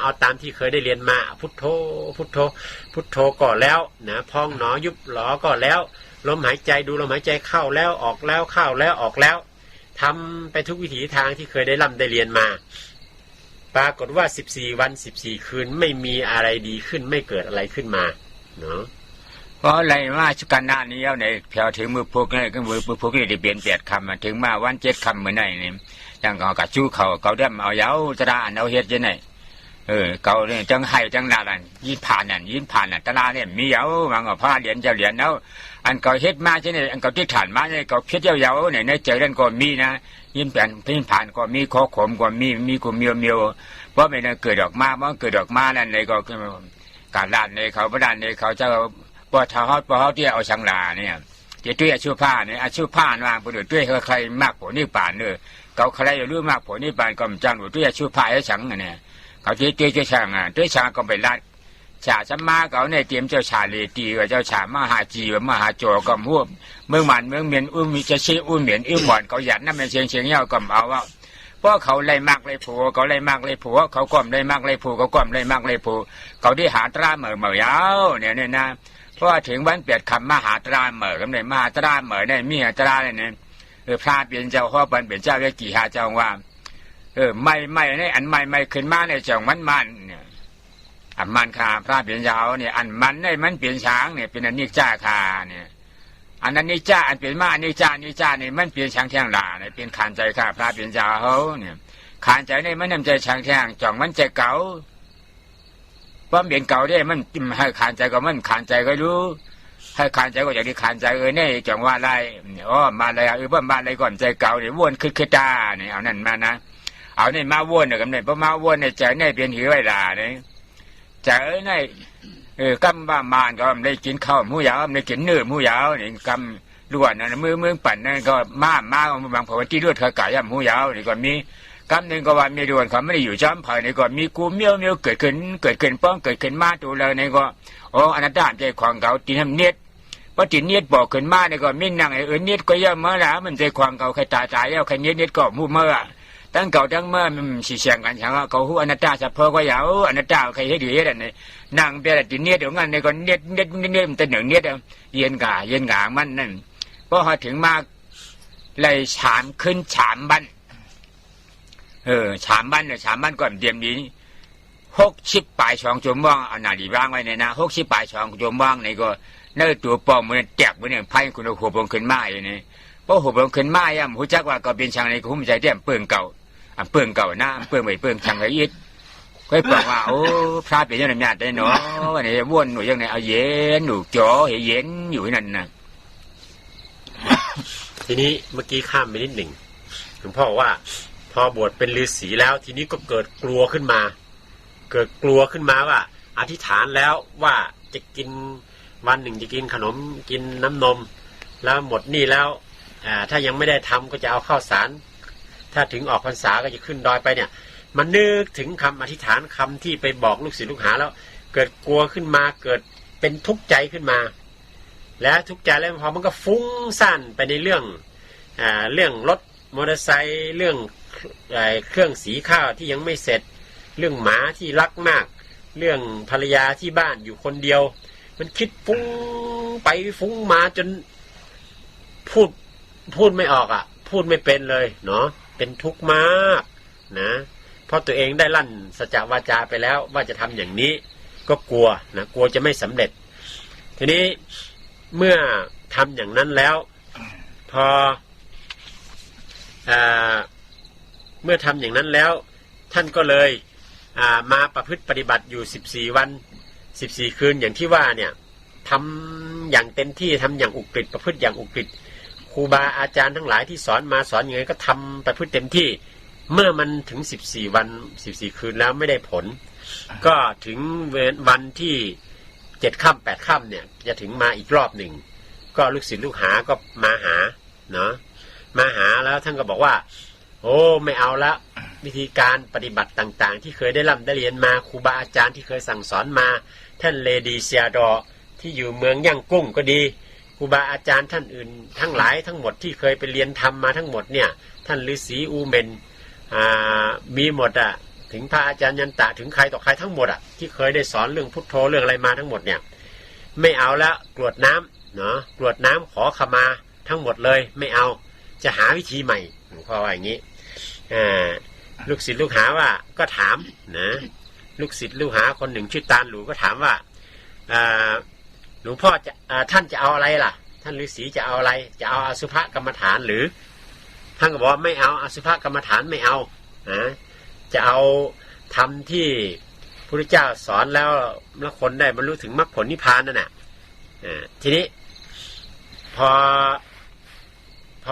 B: เอาตามที่เคยได้เรียนมาพุทโธพุทโธพุทโธก็แล้วนะพองหนอยุบหลอก็แล้วลมหายใจดูลมหายใจเข้าแล้วออกแล้วเข้าแล้วออกแล้วทำไปทุกวิถีทางที่เคยได้ร่ำได้เรียนมาปรากฏว่า14 วัน14 คืนไม่มีอะไรดีขึ้นไม่เกิดอะไรขึ้นมาเนาะ
A: เพราะอะไรว่าชุกันหน้านี้เอาในแถวถึงมือพวกนี้ก็มือพวกนี้ได้เปลี่ยน8 คำถึงมาวัน7 คำเหมือนไหนนี่อย่างกับจู้เขาได้เอาเย้าจะได้เอาเฮ็ดยังไง เก่าเนี่ยจังไห้จังนาลันยินผ่านนั่นตลาเนี่ยมีเอาบางก็พาเหรียญเจ้าเหรียญแล้วอันเก่าเฮ็ดมาใช่เนี่ยอันเก่าที่ฐานมาเนี่ยเก่าเฮ็ดยาวๆเนี่ยในใจนั่นก็มีนะยินผ่านก็มีข้อขมก็มีกูเมียวเพราะไม่ได้เกิดดอกมาเพราะเกิดดอกมานั่นเลยก็การด้านในเขาพระด้านในเขาเจ้าพอเฮาที่เอาชังลาเนี่ยจะด้วยอาชีพผ้าเนี่ยอาชีพผ้าวางประโยชน์ด้วยใครมากผลนี่ป่านเนี่ยเขาใครรู้มากผลนี่ป่านก็จังหนูด้วยอาชีพผ้าให้ฉังเนี่ยเขาด้วยช่างด้วยช่างก็ไปรัดชาชัมมาเขาเนี่ยเตรียมเจ้าชาเลตีกับเจ้าชามหาจีมหาโจก็มั่วเมืองมันเมืองเมียนมีจะชี้เหมียนหมอนเขาหยัดนั่นเป็นเชียงเงี้ยก็เอาว่าเพราะเขาไล่มากไล่ผัวเขาไล่มากไล่ผัวเขาก้มไล่มากไล่ผัวเขาก้มไล่มากไล่ผัวเขาได้หาตราเหม่อยาวเนี่ยนะเพราะถึงวันเปียดคำมหาตราเหม่กันเลยมหาตราเหม่เนี่ยมีตราเนี่ยพระเปลี่ยนเจ้าพ่อเป็นเจ้าวิกี่หาเจ้าว่าไม่เนี่ยอันไม่ขึ้นมาในจังมันเนี่ยอันมันคาพระเปลี่ยนยาวเนี่ยอันมันเนี่ยมันเปลี่ยนช้างเนี่ยเป็นอันนี้จ้าคาเนี่ยอันนั้นนิจ้าอันเป็นมาอันนิจ้าเนี่ยมันเปลี่ยนช้างแท่งหลาเนี่ยเป็นขานใจข้าพระเปลี่ยนยาวเขาเนี่ยขานใจเนี่ยมันนำใจช้างแท่งจ่องมันใจเก่าเพราะเปลี่ยนเก่าได้มันให้ขานใจก็มันขานใจก็รู้ให้ขานใจก็อย่างที่ขานใจเนี่ยจ่องว่าอะไรมาอะไรเพิ่มมาอะไรก่อนใจเก่าเนี่ยวนคือตาเนี่ยเอานั่นมานะเอาเนี่ยมาวนเนี่ยกันเนี่ยเพราะมาวนเนี่ยใจเนี่ยเป็นหิวไอ้ลาเนี่ยใจเนี่ยกำบ้ามานก็ได้กินข้าวหมูยาวได้กินเนื้อหมูยาวนี่กำล้วนนะมือปั่นนั่นก็มาบางพอที่เลือดขาไก่หมูยาวนี่ก็มีกำหนึ่งก็ว่ามีด่วนเขาไม่ได้อยู่จ้ำภายในก็มีกูเมียวเกิดขึ้นป้องเกิดขึ้นมาตัวเลยนี่ก็อันนั้นด้านใจของเขาตีทำเนียดเพราะตีเนียดบอกขึ้นมานี่ก็มีนั่งเนียดก็ย่อมเมื่อแล้วมันใจความเขาใครตายแล้วใครเนียดก็มูเมื่อตั้งเก่าตั้งเมื่อมันสีเสียงกันช่างเขาหูอนัตตาสัพเพก็ยาวอนัตตาใครให้ดีอะไรนี่นั่งเป็นตีเนียดเดี๋ยวงั้นนี่ก็เนียดมันแต่หนึ่งเนียดเย็นกามันนั่นเพราะพอถึงมากเลยฉามขึ้นฉามบันฉามบ้านก่อนเตรียมนี้60ปลายช่องจมว่างอันนาดีว่างไว้เนี่ยนะ60ปลายช่องจมว่างนี่ก็เนื้อตัวปอมมันแตกไปเนี่ยไพ่คุณหัวบงขึ้นมาอย่างนี้เพราะหัวบงขึ้นมาย่ำหัวจักว่าก็เป็นช่างในคุ้มใจเตี้ยมเปื่องเก่าเปื่องเก่านะเปื่องไม่เปื่องช่างไอ้ยิดค่อยบอกว่าโอ้พระเป็นยังไงได้เนาะวันนี้วนหนูยังไงเอาเย็นหนูจ่อเย็นอยู่นั่นนะ
B: ทีนี้เมื่อกี้ข้ามไปนิดหนึ่งหลวงพ่อว่าพอบวชเป็นฤาษีแล้วทีนี้ก็เกิดกลัวขึ้นมาว่าอธิษฐานแล้วว่าจะกินวันหนึ่งจะกินขนมกินน้ำนมแล้วหมดนี่แล้วถ้ายังไม่ได้ทำก็จะเอาข้าวสารถ้าถึงออกพรรษาก็จะขึ้นดอยไปเนี่ยมันนึกถึงคำอธิษฐานคำที่ไปบอกลูกศิษย์ลูกหาแล้วเกิดกลัวขึ้นมาเกิดเป็นทุกข์ใจขึ้นมาแล้วทุกข์ใจแล้วพอมันก็ฟุ้งซ่านไปในเรื่องรถมอเตอร์ไซค์เรื่องเครื่องสีข้าวที่ยังไม่เสร็จเรื่องหมาที่รักมากเรื่องภรรยาที่บ้านอยู่คนเดียวมันคิดฟุ้งไปฟุ้งมาจนพูดไม่ออกพูดไม่เป็นเลยเนาะเป็นทุกข์มากนะเพราะตัวเองได้ลั่นสัจจวาจาไปแล้วว่าจะทำอย่างนี้ก็กลัวจะไม่สำเร็จทีนี้เมื่อทำอย่างนั้นแล้วพอเมื่อทำอย่างนั้นแล้วท่านก็เลยมาประพฤติปฏิบัติอยู่14วัน14คืนอย่างที่ว่าเนี่ยทำอย่างเต็มที่ทำอย่างอุกฤษประพฤติอย่างอุกฤษครูบาอาจารย์ทั้งหลายที่สอนมาสอนยังไงก็ทำประพฤติเต็มที่เมื่อมันถึง14วัน14คืนแล้วไม่ได้ผลก็ถึงวันที่7ค่ำ8ค่ำเนี่ยจะถึงมาอีกรอบหนึ่งก็ลูกศิษย์ลูกหาก็มาหาเนาะมาหาแล้วท่านก็บอกว่าโอ้ไม่เอาละวิธีการปฏิบัติต่างๆที่เคยได้ร่ำได้เรียนมาครูบาอาจารย์ที่เคยสั่งสอนมาท่านเลดีเซียดอที่อยู่เมืองย่างกุ้งก็ดีครูบาอาจารย์ท่านอื่นทั้งหลายทั้งหมดที่เคยไปเรียนธรรมมาทั้งหมดเนี่ยท่านฤาษีอูเมนมีหมดถึงพระอาจารย์ยันตะถึงใครต่อใครทั้งหมดที่เคยได้สอนเรื่องพุทโธเรื่องอะไรมาทั้งหมดเนี่ยไม่เอาละกรวดน้ำเนาะกรวดน้ำขอขมาทั้งหมดเลยไม่เอาจะหาวิธีใหม่หลวงพ่อว่าอย่างนี้ลูกศิษย์ลูกหาว่าก็ถามนะลูกศิษย์ลูกหาคนหนึ่งชื่อตาลหลูก็ถามว่าหลวงพ่อจะท่านจะเอาอะไรล่ะท่านฤาษีจะเอาอะไรจะเอาอสุภกรรมฐานหรือท่านก็บอกว่าไม่เอาอสุภกรรมฐานไม่เอาจะเอาทำที่ พุทธเจ้าสอนแล้วคนได้บรรลุถึงมรรคผลนิพพานนั่นน่ะทีนี้พ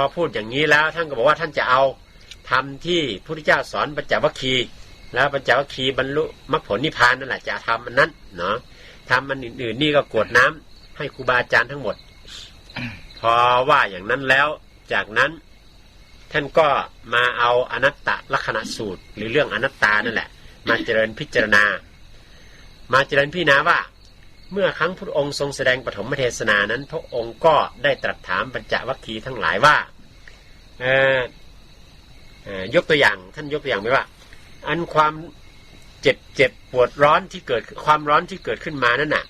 B: อพูดอย่างนี้แล้วท่านก็บอกว่าท่านจะเอาทำที่พุทธเจ้าสอนปัญจวัคคีย์แล้วปัญจวัคคีย์บรรลุมรรคผลนิพพานนั่นแหละจะทำอันนั้นเนาะทำมันอื่นๆนี่ก็กรวดน้ำให้ครูบาอาจารย์ทั้งหมด พอว่าอย่างนั้นแล้วจากนั้นท่านก็มาเอาอนัตตลักษณะสูตรหรือเรื่องอนัตตานั่นแหละมาเจริญพิจารณาว่าเมื่อครั้งพระองค์ทรงแสดงปฐมเทศนานั้นพระองค์ก็ได้ตรัสถามปัญจวัคคีย์ทั้งหลายว่ายกตัวอย่างท่านยกตัวอย่างไว้ว่าอันความเจ็บปวดร้อนที่เกิดความร้อนที่เกิดขึ้นมานั่นน่ะ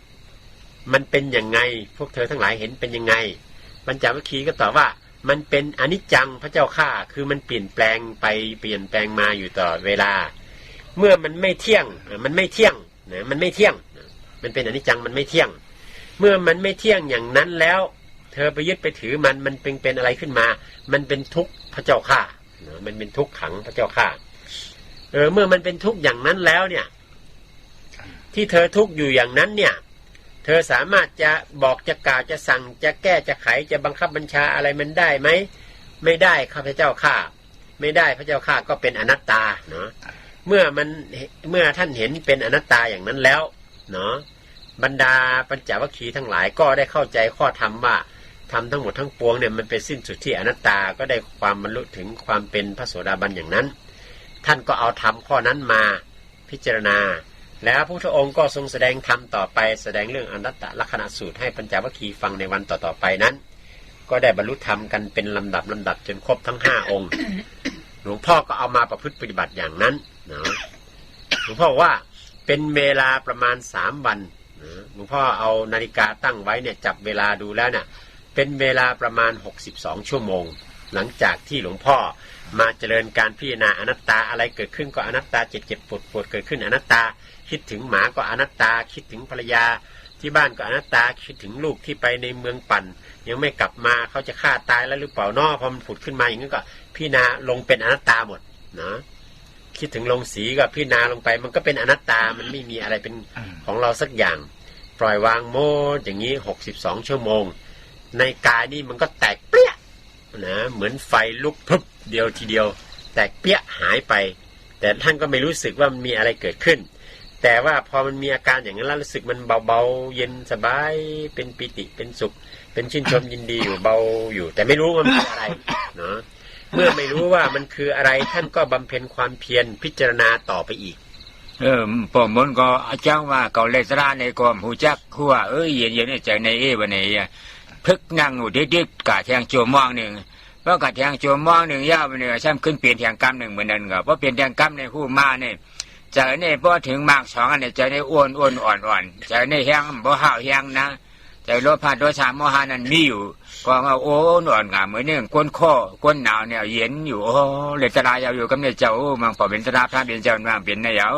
B: มันเป็นยังไงพวกเธอทั้งหลายเห็นเป็นยังไงปัญจวัคคีย์ก็ตอบว่ามันเป็นอนิจจังพระเจ้าข้าคือมันเปลี่ยนแปลงไปเปลี่ยนแปลงมาอยู่ตลอดเวลาเมื่อมันไม่เที่ยงนะมันเป็นอนิจจังมันไม่เที่ยงเมื่อมันไม่เที่ยงอย่างนั้นแล้วเธอไปยึดไปถือมันเป็นอะไรขึ้นมามันเป็นทุกข์พระเจ้าข้ามันเป็นทุกข์ขังพระเจ้าข้าเมื่อมันเป็นทุกข์อย่างนั้นแล้วเนี่ยที่เธอทุกข์อยู่อย่างนั้นเนี่ยเธอสามารถจะบอกจะกล่าวจะสั่งจะแก้จะไขจะบังคับบัญชาอะไรมันได้ไหมไม่ได้ข้าพเจ้าข้าไม่ได้พระเจ้าข้าก็เป็นอนัตตาเนาะเมื่อท่านเห็นเป็นอนัตตาอย่างนั้นแล้วเนาะบรรดาปัญจวัคคีย์ทั้งหลายก็ได้เข้าใจข้อธรรมว่าธรรมทั้งหมดทั้งปวงเนี่ยมันเป็นสิ้นสุดที่อนัตตาก็ได้ความบรรลุถึงความเป็นพระโสดาบันอย่างนั้นท่านก็เอาธรรมข้อนั้นมาพิจารณาแล้วพระพุทธองค์ก็ทรงแสดงธรรมต่อไปแสดงเรื่องอนัตตลักษณะสูตรให้ปัญจวัคคีย์ฟังในวันต่อๆไปนั้นก็ได้บรรลุธรรมกันเป็นลำดับจนครบทั้ง5 องค์หลวงพ่อก็เอามาประพฤติปฏิบัติอย่างนั้นนะหลวงพ่อว่าเป็นเวลาประมาณ3 วันหลวงพ่อเอานาฬิกาตั้งไว้เนี่ยจับเวลาดูแล้วเนี่ยเป็นเวลาประมาณ62 ชั่วโมงหลังจากที่หลวงพ่อมาเจริญการพิจารณาอนัตตาอะไรเกิดขึ้นก็อนัตตาเจ็บปวดเกิดขึ้นอนัตตาคิดถึงหมาก็อนัตตาคิดถึงภรรยาที่บ้านก็อนัตตาคิดถึงลูกที่ไปในเมืองปั่นยังไม่กลับมาเขาจะฆ่าตายแล้วหรือเปล่าน้อพอมันผุดขึ้นมาอย่างนี้ก็พิจารณาลงเป็นอนัตตาหมดนะคิดถึงลงสีก็พิจารณาลงไปมันก็เป็นอนัตตามันไม่มีอะไรเป็นของเราสักอย่างปล่อยวางโมดอย่างนี้62 ชั่วโมงในกายนี่มันก็แตกเปี้ยนะเหมือนไฟลุกพรึบเดียวทีเดียวแตกเปี้ยหายไปแต่ท่านก็ไม่รู้สึกว่ามันมีอะไรเกิดขึ้นแต่ว่าพอมันมีอาการอย่างนั้นแล้วรู้สึกมันเบาๆเย็นสบายเป็นปิติเป็นสุขเป็นชื่นชมยินดีอยู่เบาอยู่แต่ไม่รู้ว่ามันคืออะไรเนาะเมื่อไม่รู้ว่ามันคืออะไรท่านก็บำเพ็ญความเพียรพิจารณาต่อไปอีก
A: พ่อมนก็อาจารย์ว่าเก่าเลสราในกรมหูจักหัวเย็นๆในใจในวันนี้พึกนั่งอยู่ดิกๆกะแทงโจมองหนึ่งเพราะกะแทงโจมองหนึ่งยาวเนี่ยช่ำขึ้นเปลี่ยนแทงกรรมหนึ่งเหมือนนั้นก็เพราะเปลี่ยนแทงกรรมในหูมาเนี่ยใจเนี่ยพอถึงมาก2อันเนี่ยใจเนี่ยอ้วนอ่อนใจเนี่ยแห้งบ่ห่าวแห้งนะใจโลภะโทสะโมหะนั้นมีอยู่ก็เอาโอ้อ่อนงามเหมือนเนี่ยก้นข้อก้นหนาวเนี่ยเย็นอยู่โอ้เลสรายาวอยู่กับเนี่ยเจ้ามังพอเป็นสราพระเป็นเจ้าว่าเป็นนายเอา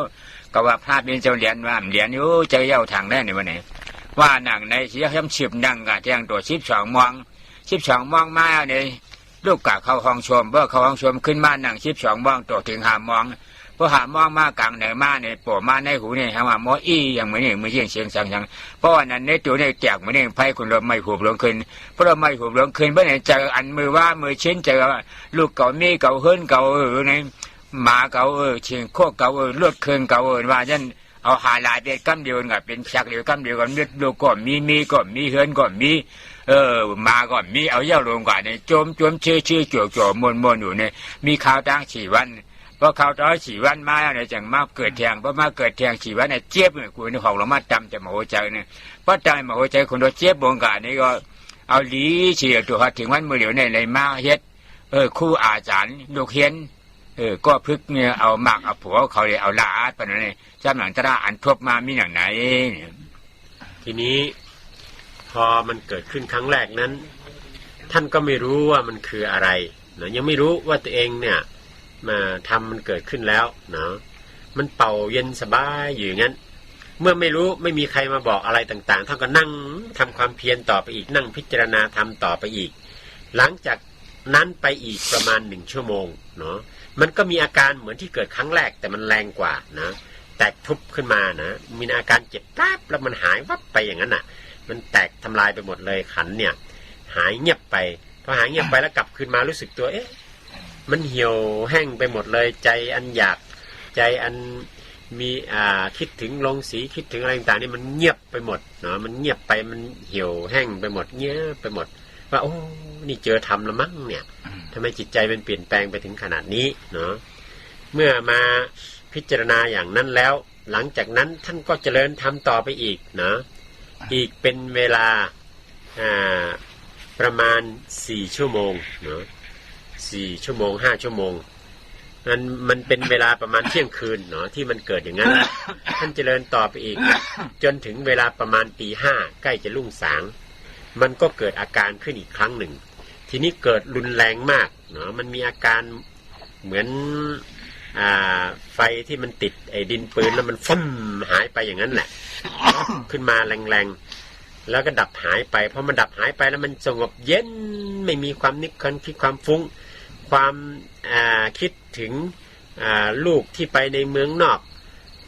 A: ก็ว่าพระเป็นเจ้าเหรียญว่าเหรียญอยู่ใจเย้าทางได้ในวันไหนว่าหนังในเสียย้ำฉิบดังกะแทงตัว12 โมงมาเนี่ยลูกกะเข้าห้องชมเมื่อเข้าห้องชมขึ้นมาหนัง12 โมงตัวถึง5 โมงพอ5 โมงมากลางไหนมาเนี่ยปวดมาในหูเนี่ยว่าหมออย่างเหมือนนี่มือเสียงสั่งเพราะว่านั้นในตัวเนี่ยแจกเหมือนนี่ไพ่คนเราไม่หูบลงขึ้นเพราะเราไม่หูบลงขึ้นเมื่อไหร่เจออันมือว่ามือชิ้นเจอลูกเก่ามีเก่าเฮิรนเก่าเนี่ยหมาเก่าเชียงโคกเก่าเลือดเคืองเก่าว่าฉันเอาหาลายเป็นกำเดียวกับเป็นชักเดียวกำเดียวกันเลือดลูกก็มีก็มีเฮิรนก็มีมาก็มีเอาเย้าลงกว่าเนี่ยโจมชื่อจ่อมวนอยู่เนี่ยมีข่าวตั้ง4 วันพอข่าวตั้ง4 วันมาเนี่ยจังมาเกิดแทงพอมาเกิดแทง4 วันเนี่ยเจี๊ยบเนี่ยกูในห้องเรามาจำจะมาหัวใจเนี่ยเพราะใจมาหัวใจคนเราเจี๊ยบบงกานี่ก็เอาลีเฉียดตัวถึงวันมือเดียวเนี่ยเลยมาเฮ็ดคู่อาจารย์ลูกเฮียนก็พึกเนี่ยเอาหมากเอาผัวเขาเลยเอาลาอาดไปนั่นเลยจำหลังตราอันทบมามีอย่างไหน
B: ทีนี้พอมันเกิดขึ้นครั้งแรกนั้นท่านก็ไม่รู้ว่ามันคืออะไรนะยังไม่รู้ว่าตัวเองเนี่ยมาทำมันเกิดขึ้นแล้วเนาะมันเป่าเย็นสบายอยู่งั้นเมื่อไม่รู้ไม่มีใครมาบอกอะไรต่างๆท่านก็นั่งทำความเพียรต่อไปอีกนั่งพิจารณาทำต่อไปอีกหลังจากนั้นไปอีกประมาณ1 ชั่วโมงเนาะมันก็มีอาการเหมือนที่เกิดครั้งแรกแต่มันแรงกว่านะ แตกทุบขึ้นมานะมีอาการเจ็บแป๊บแล้วมันหายวับไปอย่างนั้นน่ะมันแตกทำลายไปหมดเลยขันเนี่ยหายเงียบไปพอหายเงียบไปแล้วกลับคืนมารู้สึกตัวมันเหี่ยวแห้งไปหมดเลยใจอันอยากใจอันมีคิดถึงลงสีคิดถึงอะไรต่างๆนี่มันเงียบไปหมดเนาะมันเงียบไปมันเหี่ยวแห้งไปหมดเงียบไปหมดว่าโอ้นี่เจอธรรมแล้วมั้งเนี่ยทำไมจิตใจมันเปลี่ยนแปลงไปถึงขนาดนี้เนาะเมื่อมาพิจารณาอย่างนั้นแล้วหลังจากนั้นท่านก็เจริญธรรมต่อไปอีกนะอีกเป็นเวลาประมาณ4 ชั่วโมงเนาะ4 ชั่วโมง5 ชั่วโมงมันเป็นเวลาประมาณเที่ยงคืนเนาะที่มันเกิดอย่างนั้น ท่านเจริญต่อไปอีก จนถึงเวลาประมาณตี 5ใกล้จะรุ่งสางมันก็เกิดอาการขึ้นอีกครั้งหนึ่งทีนี้เกิดรุนแรงมากเนาะมันมีอาการเหมือนไฟที่มันติดไอ้ดินปืนแล้วมันฟุ้มหายไปอย่างนั้นแหละ ขึ้นมาแรงๆแล้วก็ดับหายไปพอมันดับหายไปแล้วมันสงบเย็นไม่มีความนึกคิดความฟุ้งความคิดถึงลูกที่ไปในเมืองนอก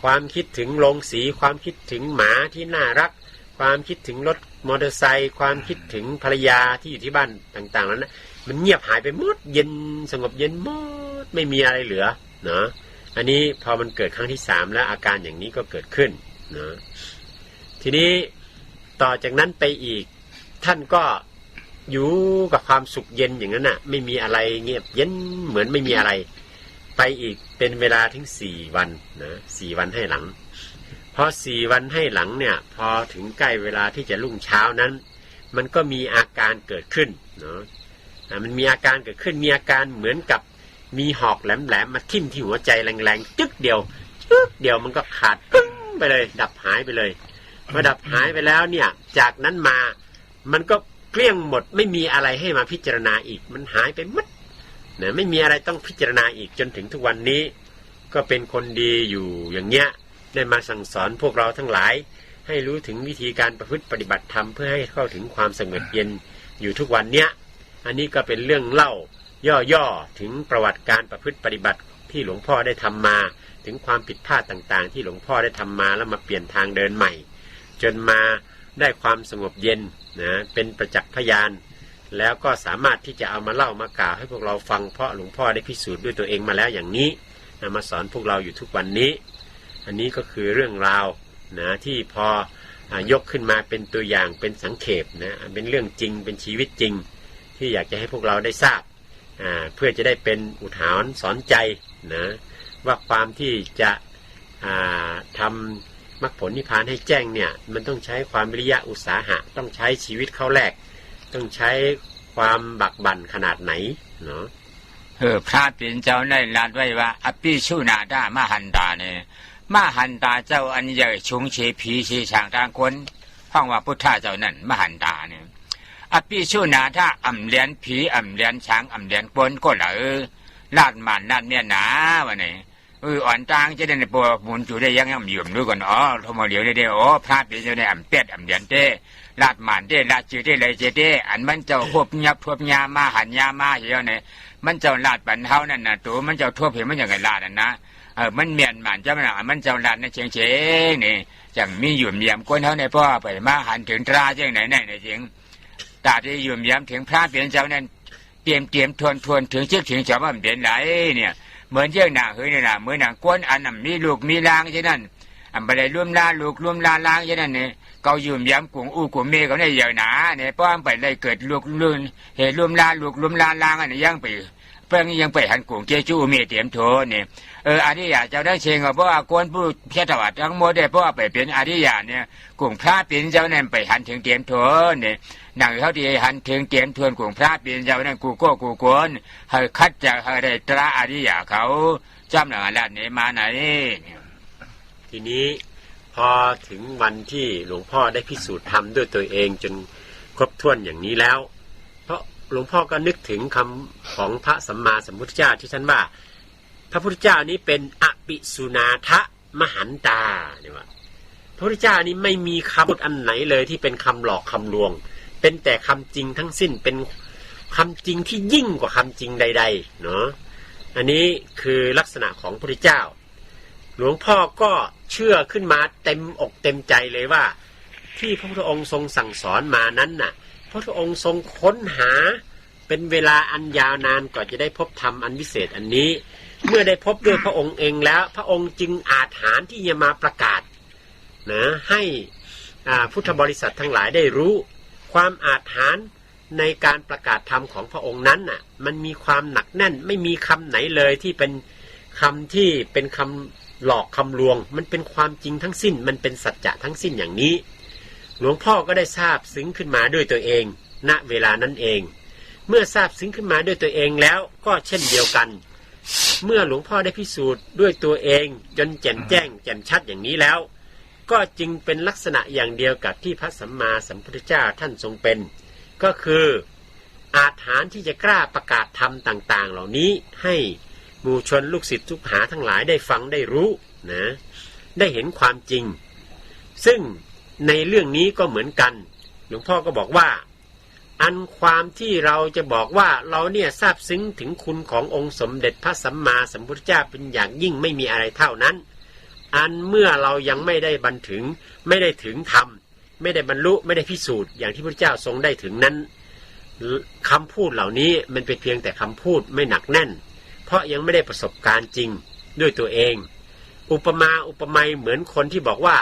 B: ความคิดถึงโรงสีความคิดถึงหมาที่น่ารักความคิดถึงรถมอเตอร์ไซค์ความคิดถึงภรรยาที่อยู่ที่บ้านต่างๆแล้วนะมันเงียบหายไปหมดเย็นสงบเย็นหมดไม่มีอะไรเหลือเนาะอันนี้พอมันเกิดครั้งที่3แล้วอาการอย่างนี้ก็เกิดขึ้นเนาะทีนี้ต่อจากนั้นไปอีกท่านก็อยู่กับความสุขเย็นอย่างนั้นน่ะไม่มีอะไรเงียบเย็นเหมือนไม่มีอะไรไปอีกเป็นเวลาถึง4 วันนะ4 วันให้หลังพอ4 วันให้หลังเนี่ยพอถึงใกล้เวลาที่จะรุ่งเช้านั้นมันก็มีอาการเกิดขึ้นเนาะมันมีอาการเกิดขึ้นมีอาการเหมือนกับมีหอกแหลมๆมาทิ่มที่หัวใจแรงๆจึ๊กเดียวมันก็ขาดปึ้งไปเลยดับหายไปเลยพอดับหายไปแล้วเนี่ยจากนั้นมามันก็เกลี้ยงหมดไม่มีอะไรให้มาพิจารณาอีกมันหายไปหมดนะไม่มีอะไรต้องพิจารณาอีกจนถึงทุกวันนี้ก็เป็นคนดีอยู่อย่างเงี้ยได้มาสั่งสอนพวกเราทั้งหลายให้รู้ถึงวิธีการประพฤติปฏิบัติธรรมเพื่อให้เข้าถึงความสงบเย็นอยู่ทุกวันเนี้ยอันนี้ก็เป็นเรื่องเล่าย่อๆถึงประวัติการประพฤติปฏิบัติที่หลวงพ่อได้ทำมาถึงความผิดพลาดต่างๆที่หลวงพ่อได้ทำมาแล้วมาเปลี่ยนทางเดินใหม่จนมาได้ความสงบเย็นนะเป็นประจักษ์พยานแล้วก็สามารถที่จะเอามาเล่ามากล่าวให้พวกเราฟังเพราะหลวงพ่อได้พิสูจน์ด้วยตัวเองมาแล้วอย่างนี้นะมาสอนพวกเราอยู่ทุกวันนี้อันนี้ก็คือเรื่องราวนะที่พอยกขึ้นมาเป็นตัวอย่างเป็นสังเขปนะเป็นเรื่องจริงเป็นชีวิตจริงที่อยากจะให้พวกเราได้ทราบเพื่อจะได้เป็นอุทาหรณ์สอนใจนะว่าความที่จะทำมรรคผลนิพพานให้แจ้งเนี่ยมันต้องใช้ความวิริยะอุตสาหะต้องใช้ชีวิตเข้าแลกต้องใช้ความบักบั่นขนาดไหนเนาะ
A: พระเป็นเจ้าในลาดไว้ว่าอภิชุนาดามหันตาเนี่ยมหันตาเจ้าอันใหญ่ชุงเฉผีชีช่างทางคนห้องว่าพุทธเจ้านั่นมหันตาเนี่ยอภิชุนาดาอ่ำเลียนผีอ่ำเลียนช้างอ่ำเลียนคนก็เหล่าลาดมันลาดเนี่ยหนาวะเนี่ยอ่อนต่างจะได้ในปัวหมุนจูได้ยังย่ำหยุ่มด้วยก่อนทมเหลียวได้พระเป็นเจ้าในอ่ำเป็ดอ่ำเลียนเต้ลาดมันเต้ลาดจืดเต้เลยเจเต้อันมันเจ้าควบยับทวบยามาหันยามาเยอะเนี่ยมันเจ้าลาดปันเท้านั่นน่ะตัวมันเจ้าทั่วเพียงมันอย่างไรลาดนั่นนะมันเมียนมันเจ้ามันเจ้าลาดนั่นเฉยๆนี่จังมีหยุ่มเยี่ยมคนเท่าในพ่อไปมาหันถึงตราเจ้าไหนในเสียงตาที่หยุ่มเยี่ยมถึงพระเปลี่ยนเจ้านั่นเตรียมทวนถึงเชือกถึงเจ้ามันเปลี่ยนไหลเนี่ยเหมือนเจ้าหน้าเฮ้ยเนี่ยนะเหมือนหนังก้นอันนั้นมีลูกมีลางเช่นนั้นอันไปได้ร่วมลาลูกร่วมลาลางเช่นนั้นเนี่ยเขาหยุ่มเยี่ยมกุ้งกู้กุ้งเมย์เขาได้เยอะหนาเนี่ยป้อมไปเลยเกิดลูกลื่นเหตุร่วมลาลูกร่วมลาลางอันนี้ยังไปเพิ่งยังไปหันกุ้งเจ้าจู้เมย์เตรียมโถเนี่ยอันนี้อยากจะได้เชิงเพราะว่าคนผู้เชี่ยวชาญทั้งหมดได้เพราะว่าไปเป็นอริยะเนี่ยกุ้งพระเป็นเจ้านั่นไปหันถึงเตรียมโถเนี่ยหนังเขาที่หันถึงเตรียมทวนกุ้งพระเป็นเจ้านั่นกูโก้กูโกนให้คัดจากให้ได้ตราอริยะเขาจำหนังอะไรนี่มาไหน
B: ทีนี้พอถึงวันที่หลวงพ่อได้พิสูจน์ธรรมด้วยตัวเองจนครบถ้วนอย่างนี้แล้วเพราะหลวงพ่อก็นึกถึงคำของพระสัมมาสัมพุทธเจ้าที่ท่านว่าพระพุทธเจ้านี้เป็นอภิสุนาทะมหันตาเนี่ยว่าพระพุทธเจ้านี้ไม่มีคำพูดอันไหนเลยที่เป็นคำหลอกคำลวงเป็นแต่คำจริงทั้งสิ้นเป็นคำจริงที่ยิ่งกว่าคำจริงใดๆเนาะอันนี้คือลักษณะของพระพุทธเจ้าหลวงพ่อก็ เชื่อขึ้นมาเต็มอกเต็มใจเลยว่าที่พระพุทธองค์ทรงสั่งสอนมานั้นน่ะพระพุทธองค์ทรงค้นหาเป็นเวลาอันยาวนานก่อนจะได้พบธรรมอันวิเศษอันนี้เมื่อได้พบด้วยพระองค์เองแล้วพระองค์จึงอาจหาญที่จะมาประกาศนะให้พุทธบริษัททั้งหลายได้รู้ความอาจหาญในการประกาศธรรมของพระองค์นั้นน่ะมันมีความหนักแน่นไม่มีคำไหนเลยที่เป็นคำที่เป็นคำหลอกคำลวงมันเป็นความจริงทั้งสิ้นมันเป็นสัจจะทั้งสิ้นอย่างนี้หลวงพ่อก็ได้ทราบซึ้งขึ้นมาด้วยตัวเองณเวลานั้นเองเมื่อทราบซึ้งขึ้นมาด้วยตัวเองแล้วก็เช่นเดียวกันเมื่อหลวงพ่อได้พิสูจน์ด้วยตัวเองจนแจ่มแจ้งแจ่มชัดอย่างนี้แล้วก็จึงเป็นลักษณะอย่างเดียวกับที่พระสัมมาสัมพุทธเจ้าท่านทรงเป็นก็คืออาจหาญที่จะกล้าประกาศธรรมต่างๆเหล่านี้ให้หมู่ชนลูกศิษย์ลูกหาทั้งหลายได้ฟังได้รู้นะได้เห็นความจริงซึ่งในเรื่องนี้ก็เหมือนกันหลวงพ่อก็บอกว่าอันความที่เราจะบอกว่าเราเนี่ยซาบซึ้งถึงคุณขององค์สมเด็จพระสัมมาสัมพุทธเจ้าเป็นอย่างยิ่งไม่มีอะไรเท่านั้นอันเมื่อเรายังไม่ได้บรรถึงไม่ได้ถึงธรรมไม่ได้บรรลุไม่ได้พิสูจน์อย่างที่พระเจ้าทรงได้ถึงนั้นคำพูดเหล่านี้มันเป็นเพียงแต่คำพูดไม่หนักแน่นเพราะยังไม่ได้ประสบการณ์จริงด้วยตัวเองอุปมาอุปไมยเหมือนคนที่บอกว่า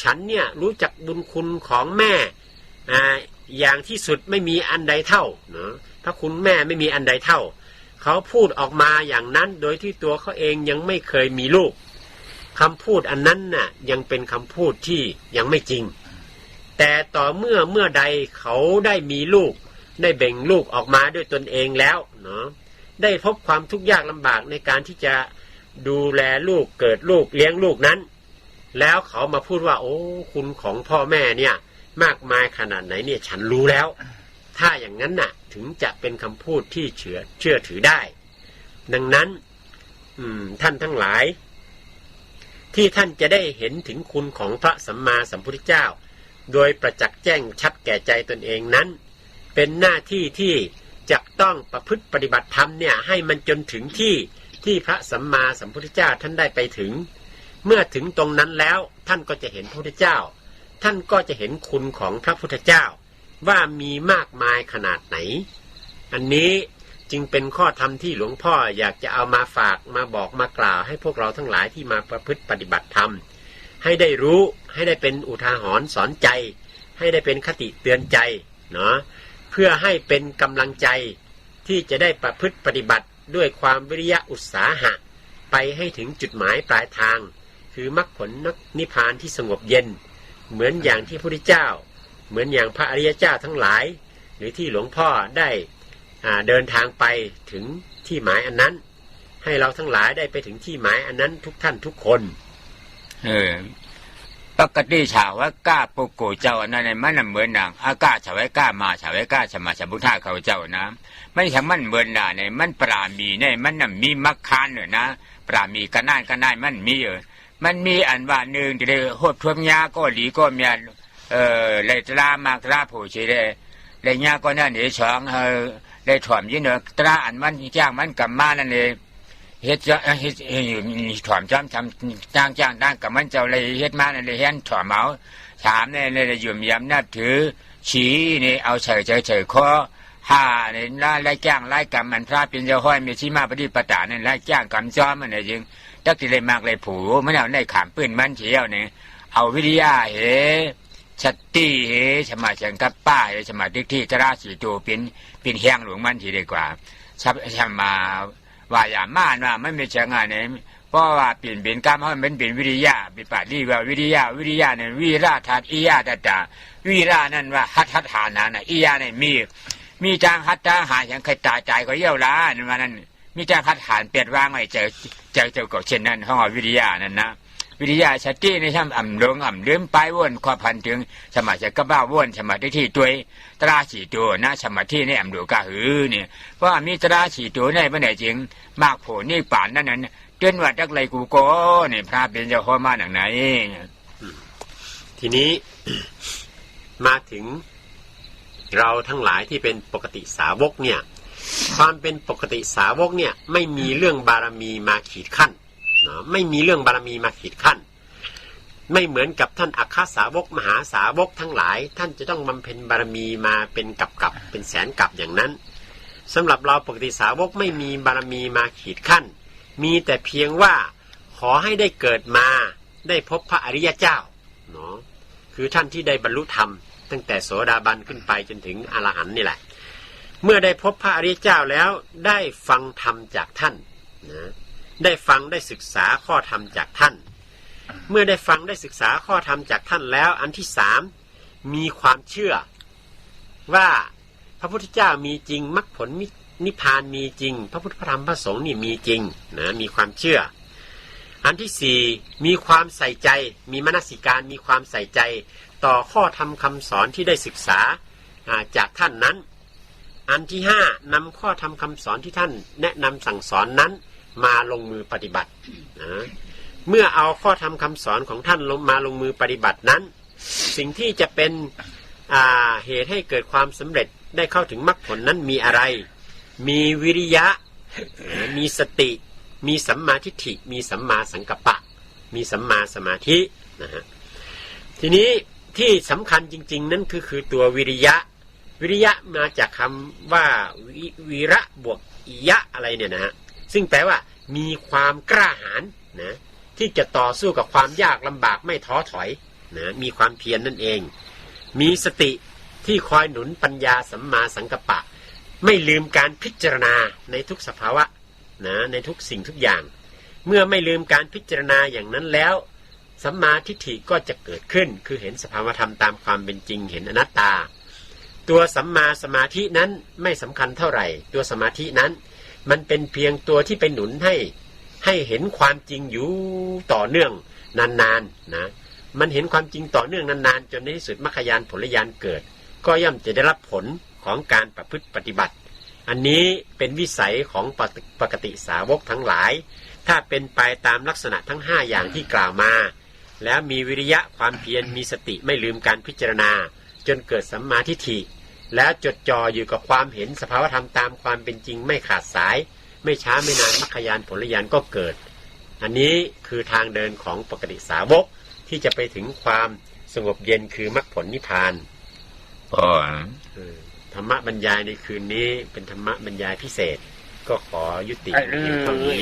B: ฉันเนี่ยรู้จักบุญคุณของแม่อย่างที่สุดไม่มีอันใดเท่าเนาะพระคุณแม่ไม่มีอันใดเท่าเขาพูดออกมาอย่างนั้นโดยที่ตัวเขาเองยังไม่เคยมีลูกคำพูดอันนั้นน่ะยังเป็นคำพูดที่ยังไม่จริงแต่ต่อเมื่อใดเขาได้มีลูกได้เบ่งลูกออกมาด้วยตนเองแล้วเนาะได้พบความทุกข์ยากลำบากในการที่จะดูแลลูกเกิดลูกเลี้ยงลูกนั้นแล้วเขามาพูดว่าโอ้คุณของพ่อแม่เนี่ยมากมายขนาดไหนเนี่ยฉันรู้แล้วถ้าอย่างนั้นน่ะถึงจะเป็นคำพูดที่เชื่อถือได้ดังนั้นท่านทั้งหลายที่ท่านจะได้เห็นถึงคุณของพระสัมมาสัมพุทธเจ้าโดยประจักษ์แจ้งชัดแก่ใจตนเองนั้นเป็นหน้าที่ที่จะต้องประพฤติปฏิบัติธรรมเนี่ยให้มันจนถึงที่พระสัมมาสัมพุทธเจ้าท่านได้ไปถึงเมื่อถึงตรงนั้นแล้วท่านก็จะเห็นพระพุทธเจ้าท่านก็จะเห็นคุณของพระพุทธเจ้าว่ามีมากมายขนาดไหนอันนี้จึงเป็นข้อธรรมที่หลวงพ่ออยากจะเอามาฝากมาบอกมากล่าวให้พวกเราทั้งหลายที่มาประพฤติปฏิบัติธรรมให้ได้รู้ให้ได้เป็นอุทาหรณ์สอนใจให้ได้เป็นคติเตือนใจเนาะเพื่อให้เป็นกำลังใจที่จะได้ประพฤติปฏิบัติด้วยความวิริยะอุตสาหะไปให้ถึงจุดหมายปลายทางคือมรรคผลนิพพานที่สงบเย็นเหมือนอย่างที่พระพุทธเจ้าเหมือนอย่างพระอริยเจ้าทั้งหลายหรือที่หลวงพ่อได้เดินทางไปถึงที่หมายอันนั้นให้เราทั้งหลายได้ไปถึงที่หมายอันนั้นทุกท่านทุกคน
A: ปกติชาวว่าก้าปุกโกเจ้านั่นมันเหมือนนางอากาศชาวไว้ก้ามาชาวไว้ก้าชมาชบุท่าเขาเจ้านะไม่ใช่มันเหมือนน่ะเนี่ยมันปรามีเนี่ยมันน่ะมีมักคานเนี่ยนะปรามีกันได้มันมีมันมีอันว่าหนึ่งที่ได้โหดท่วมยาก็หลีก็เมียเลยตรามากราผู้ชีได้เลยยาก็นั่นเดี๋ยวช้องได้ถ่อมยี่เนอตราอันมันจ้างมันกับมานั่นเลยเฮ็ดถ่อมจ้ำจ้างด้านกับมันเจ้าเลยเฮ็ดมานั่นเลยเฮ็ดถ่อมเอาถามเนี่ยเลยอยู่มีอำนาจถือชี้นี่เอาเฉยคอห้าเนี่ยไล่จ้างไล่กรรมมันพระเป็นเจ้าห้อยมีชี้มาปฏิปตาเนี่ยไล่จ้างกรรมซ้อมมันเนี่ยจริงตักที่เลยมากเลยผูมันเอาในขามปืนมันเฉียวเนี่ยเอาวิทยาชัตตี้สมาชังกับป้าสมาดิที่ตราสีโตเป็นแห้งหลวงมันทีดีกว่าชมาว่าอย่าม่านว่าไม่มีเชิงงานเนี่ยเพราะว่าเปลี่ยนกรรมให้มันเป็นวิทยาเป็นป่าดีว่าวิทยาเนี่ยวิราทัดอียาตาวิรานั่นว่าหัตถานานะอียาเนี่ยมีจางหัตถาหาอย่างใครตายใจก็เยี่ยวล้านั่นว่านั่นมีจางหัตถานเปลี่ยนว่างไว้เจอก็เช่นนั้นห้องวิทยานั่นนะวิทยาชัตตี้ในช่ำอ่ำลงเลื่อมไปวนความพันถึงสมาชิกก็บ้าวนสมาธิที่ตัวตราสีตัวนะสมาธิในอ่ำดูกะหือเนี่ยเพราะมีตราสีตัวในประเดี๋ยวจริงมากโผนี่ป่านนั้นเตือนว่าจักไรกูโก้เนี่ยพระเป็นเจ้าพ่อมาหนังไหน
B: ทีนี้ มาถึงเราทั้งหลายที่เป็นปกติสาวกเนี่ยความเป็นปกติสาวกเนี่ยไม่มีเรื่องบารมีมาขีดขั้นไม่มีเรื่องบารมีมาขีดขั้น ไม่เหมือนกับท่านอัคคสาวกมหาสาวกทั้งหลายท่านจะต้องบำเพ็ญบารมีมาเป็นกับเป็นแสนกับอย่างนั้นสำหรับเราปกติสาวกไม่มีบารมีมาขีดขั้นมีแต่เพียงว่าขอให้ได้เกิดมาได้พบพระอริยเจ้าเนาะคือท่านที่ได้บรรลุธรรมตั้งแต่โสดาบันขึ้นไปจนถึงอรหันต์นี่แหละเมื่อได้พบพระอริยเจ้าแล้วได้ฟังธรรมจากท่านนะได้ฟังได้ศึกษาข้อธรรมจากท่านเมื่อได้ฟังได้ศึกษาข้อธรรมจากท่านแล้วอันที่สามมีความเชื่อว่าพระพุทธเจ้ามีจริงมรรคผลนิพพานมีจริงพระพุทธพระธรรมพระสงฆ์นี่มีจริงนะมีความเชื่ออันที่สี่มีความใส่ใจมีมนสิการมีความใส่ใจต่อข้อธรรมคำสอนที่ได้ศึกษาจากท่านนั้นอันที่ห้านำข้อธรรมคำสอนที่ท่านแนะนำสั่งสอนนั้นมาลงมือปฏิบัตินะเมื่อเอาข้อธรรมคำสอนของท่านมาลงมือปฏิบัตินั้นสิ่งที่จะเป็นเหตุให้เกิดความสำเร็จได้เข้าถึงมรรคผลนั้นมีอะไรมีวิริยะมีสติมีสัมมาทิฏฐิมีสัมมาสังกัปปะมีสัมมาสมาธินะฮะทีนี้ที่สำคัญจริงๆนั่นคือตัววิริยะวิริยะมาจากคำว่าวีระบวกอิยะอะไรเนี่ยนะฮะซึ่งแปลว่ามีความกล้าหาญนะที่จะต่อสู้กับความยากลำบากไม่ท้อถอยนะมีความเพียร นั่นเองมีสติที่คอยหนุนปัญญาสัมมาสังกัปปะไม่ลืมการพิจารณาในทุกสภาวะนะในทุกสิ่งทุกอย่างเมื่อไม่ลืมการพิจารณาอย่างนั้นแล้วสัมมาทิฏฐิก็จะเกิดขึ้นคือเห็นสภาวธรรมตามความเป็นจริงเห็นอนัตตาตัวสัมมาสมาธินั้นไม่สำคัญเท่าไหร่ตัวสมาธินั้นมันเป็นเพียงตัวที่ไปหนุนให้เห็นความจริงอยู่ต่อเนื่องนานๆนะมันเห็นความจริงต่อเนื่องนานๆจนในที่สุดมรรคญาณผลญาณเกิดก็ย่อมจะได้รับผลของการประพฤติปฏิบัติอันนี้เป็นวิสัยของปกติสาวกทั้งหลายถ้าเป็นไปตามลักษณะทั้ง5อย่างที่กล่าวมาแล้วมีวิริยะความเพียรมีสติไม่ลืมการพิจารณาจนเกิดสัมมาทิฏฐิแล้วจดจ่ออยู่กับความเห็นสภาวธรรมตามความเป็นจริงไม่ขาดสายไม่ช้าไม่นานมรรคญาณผลญาณก็เกิดอันนี้คือทางเดินของปกติสาวกที่จะไปถึงความสงบเย็นคือมรรคผลนิพพานธรรมะบรรยายในคืนนี้เป็นธรรมะบรรยายพิเศษก็ขอยุติเพียงเท่านี้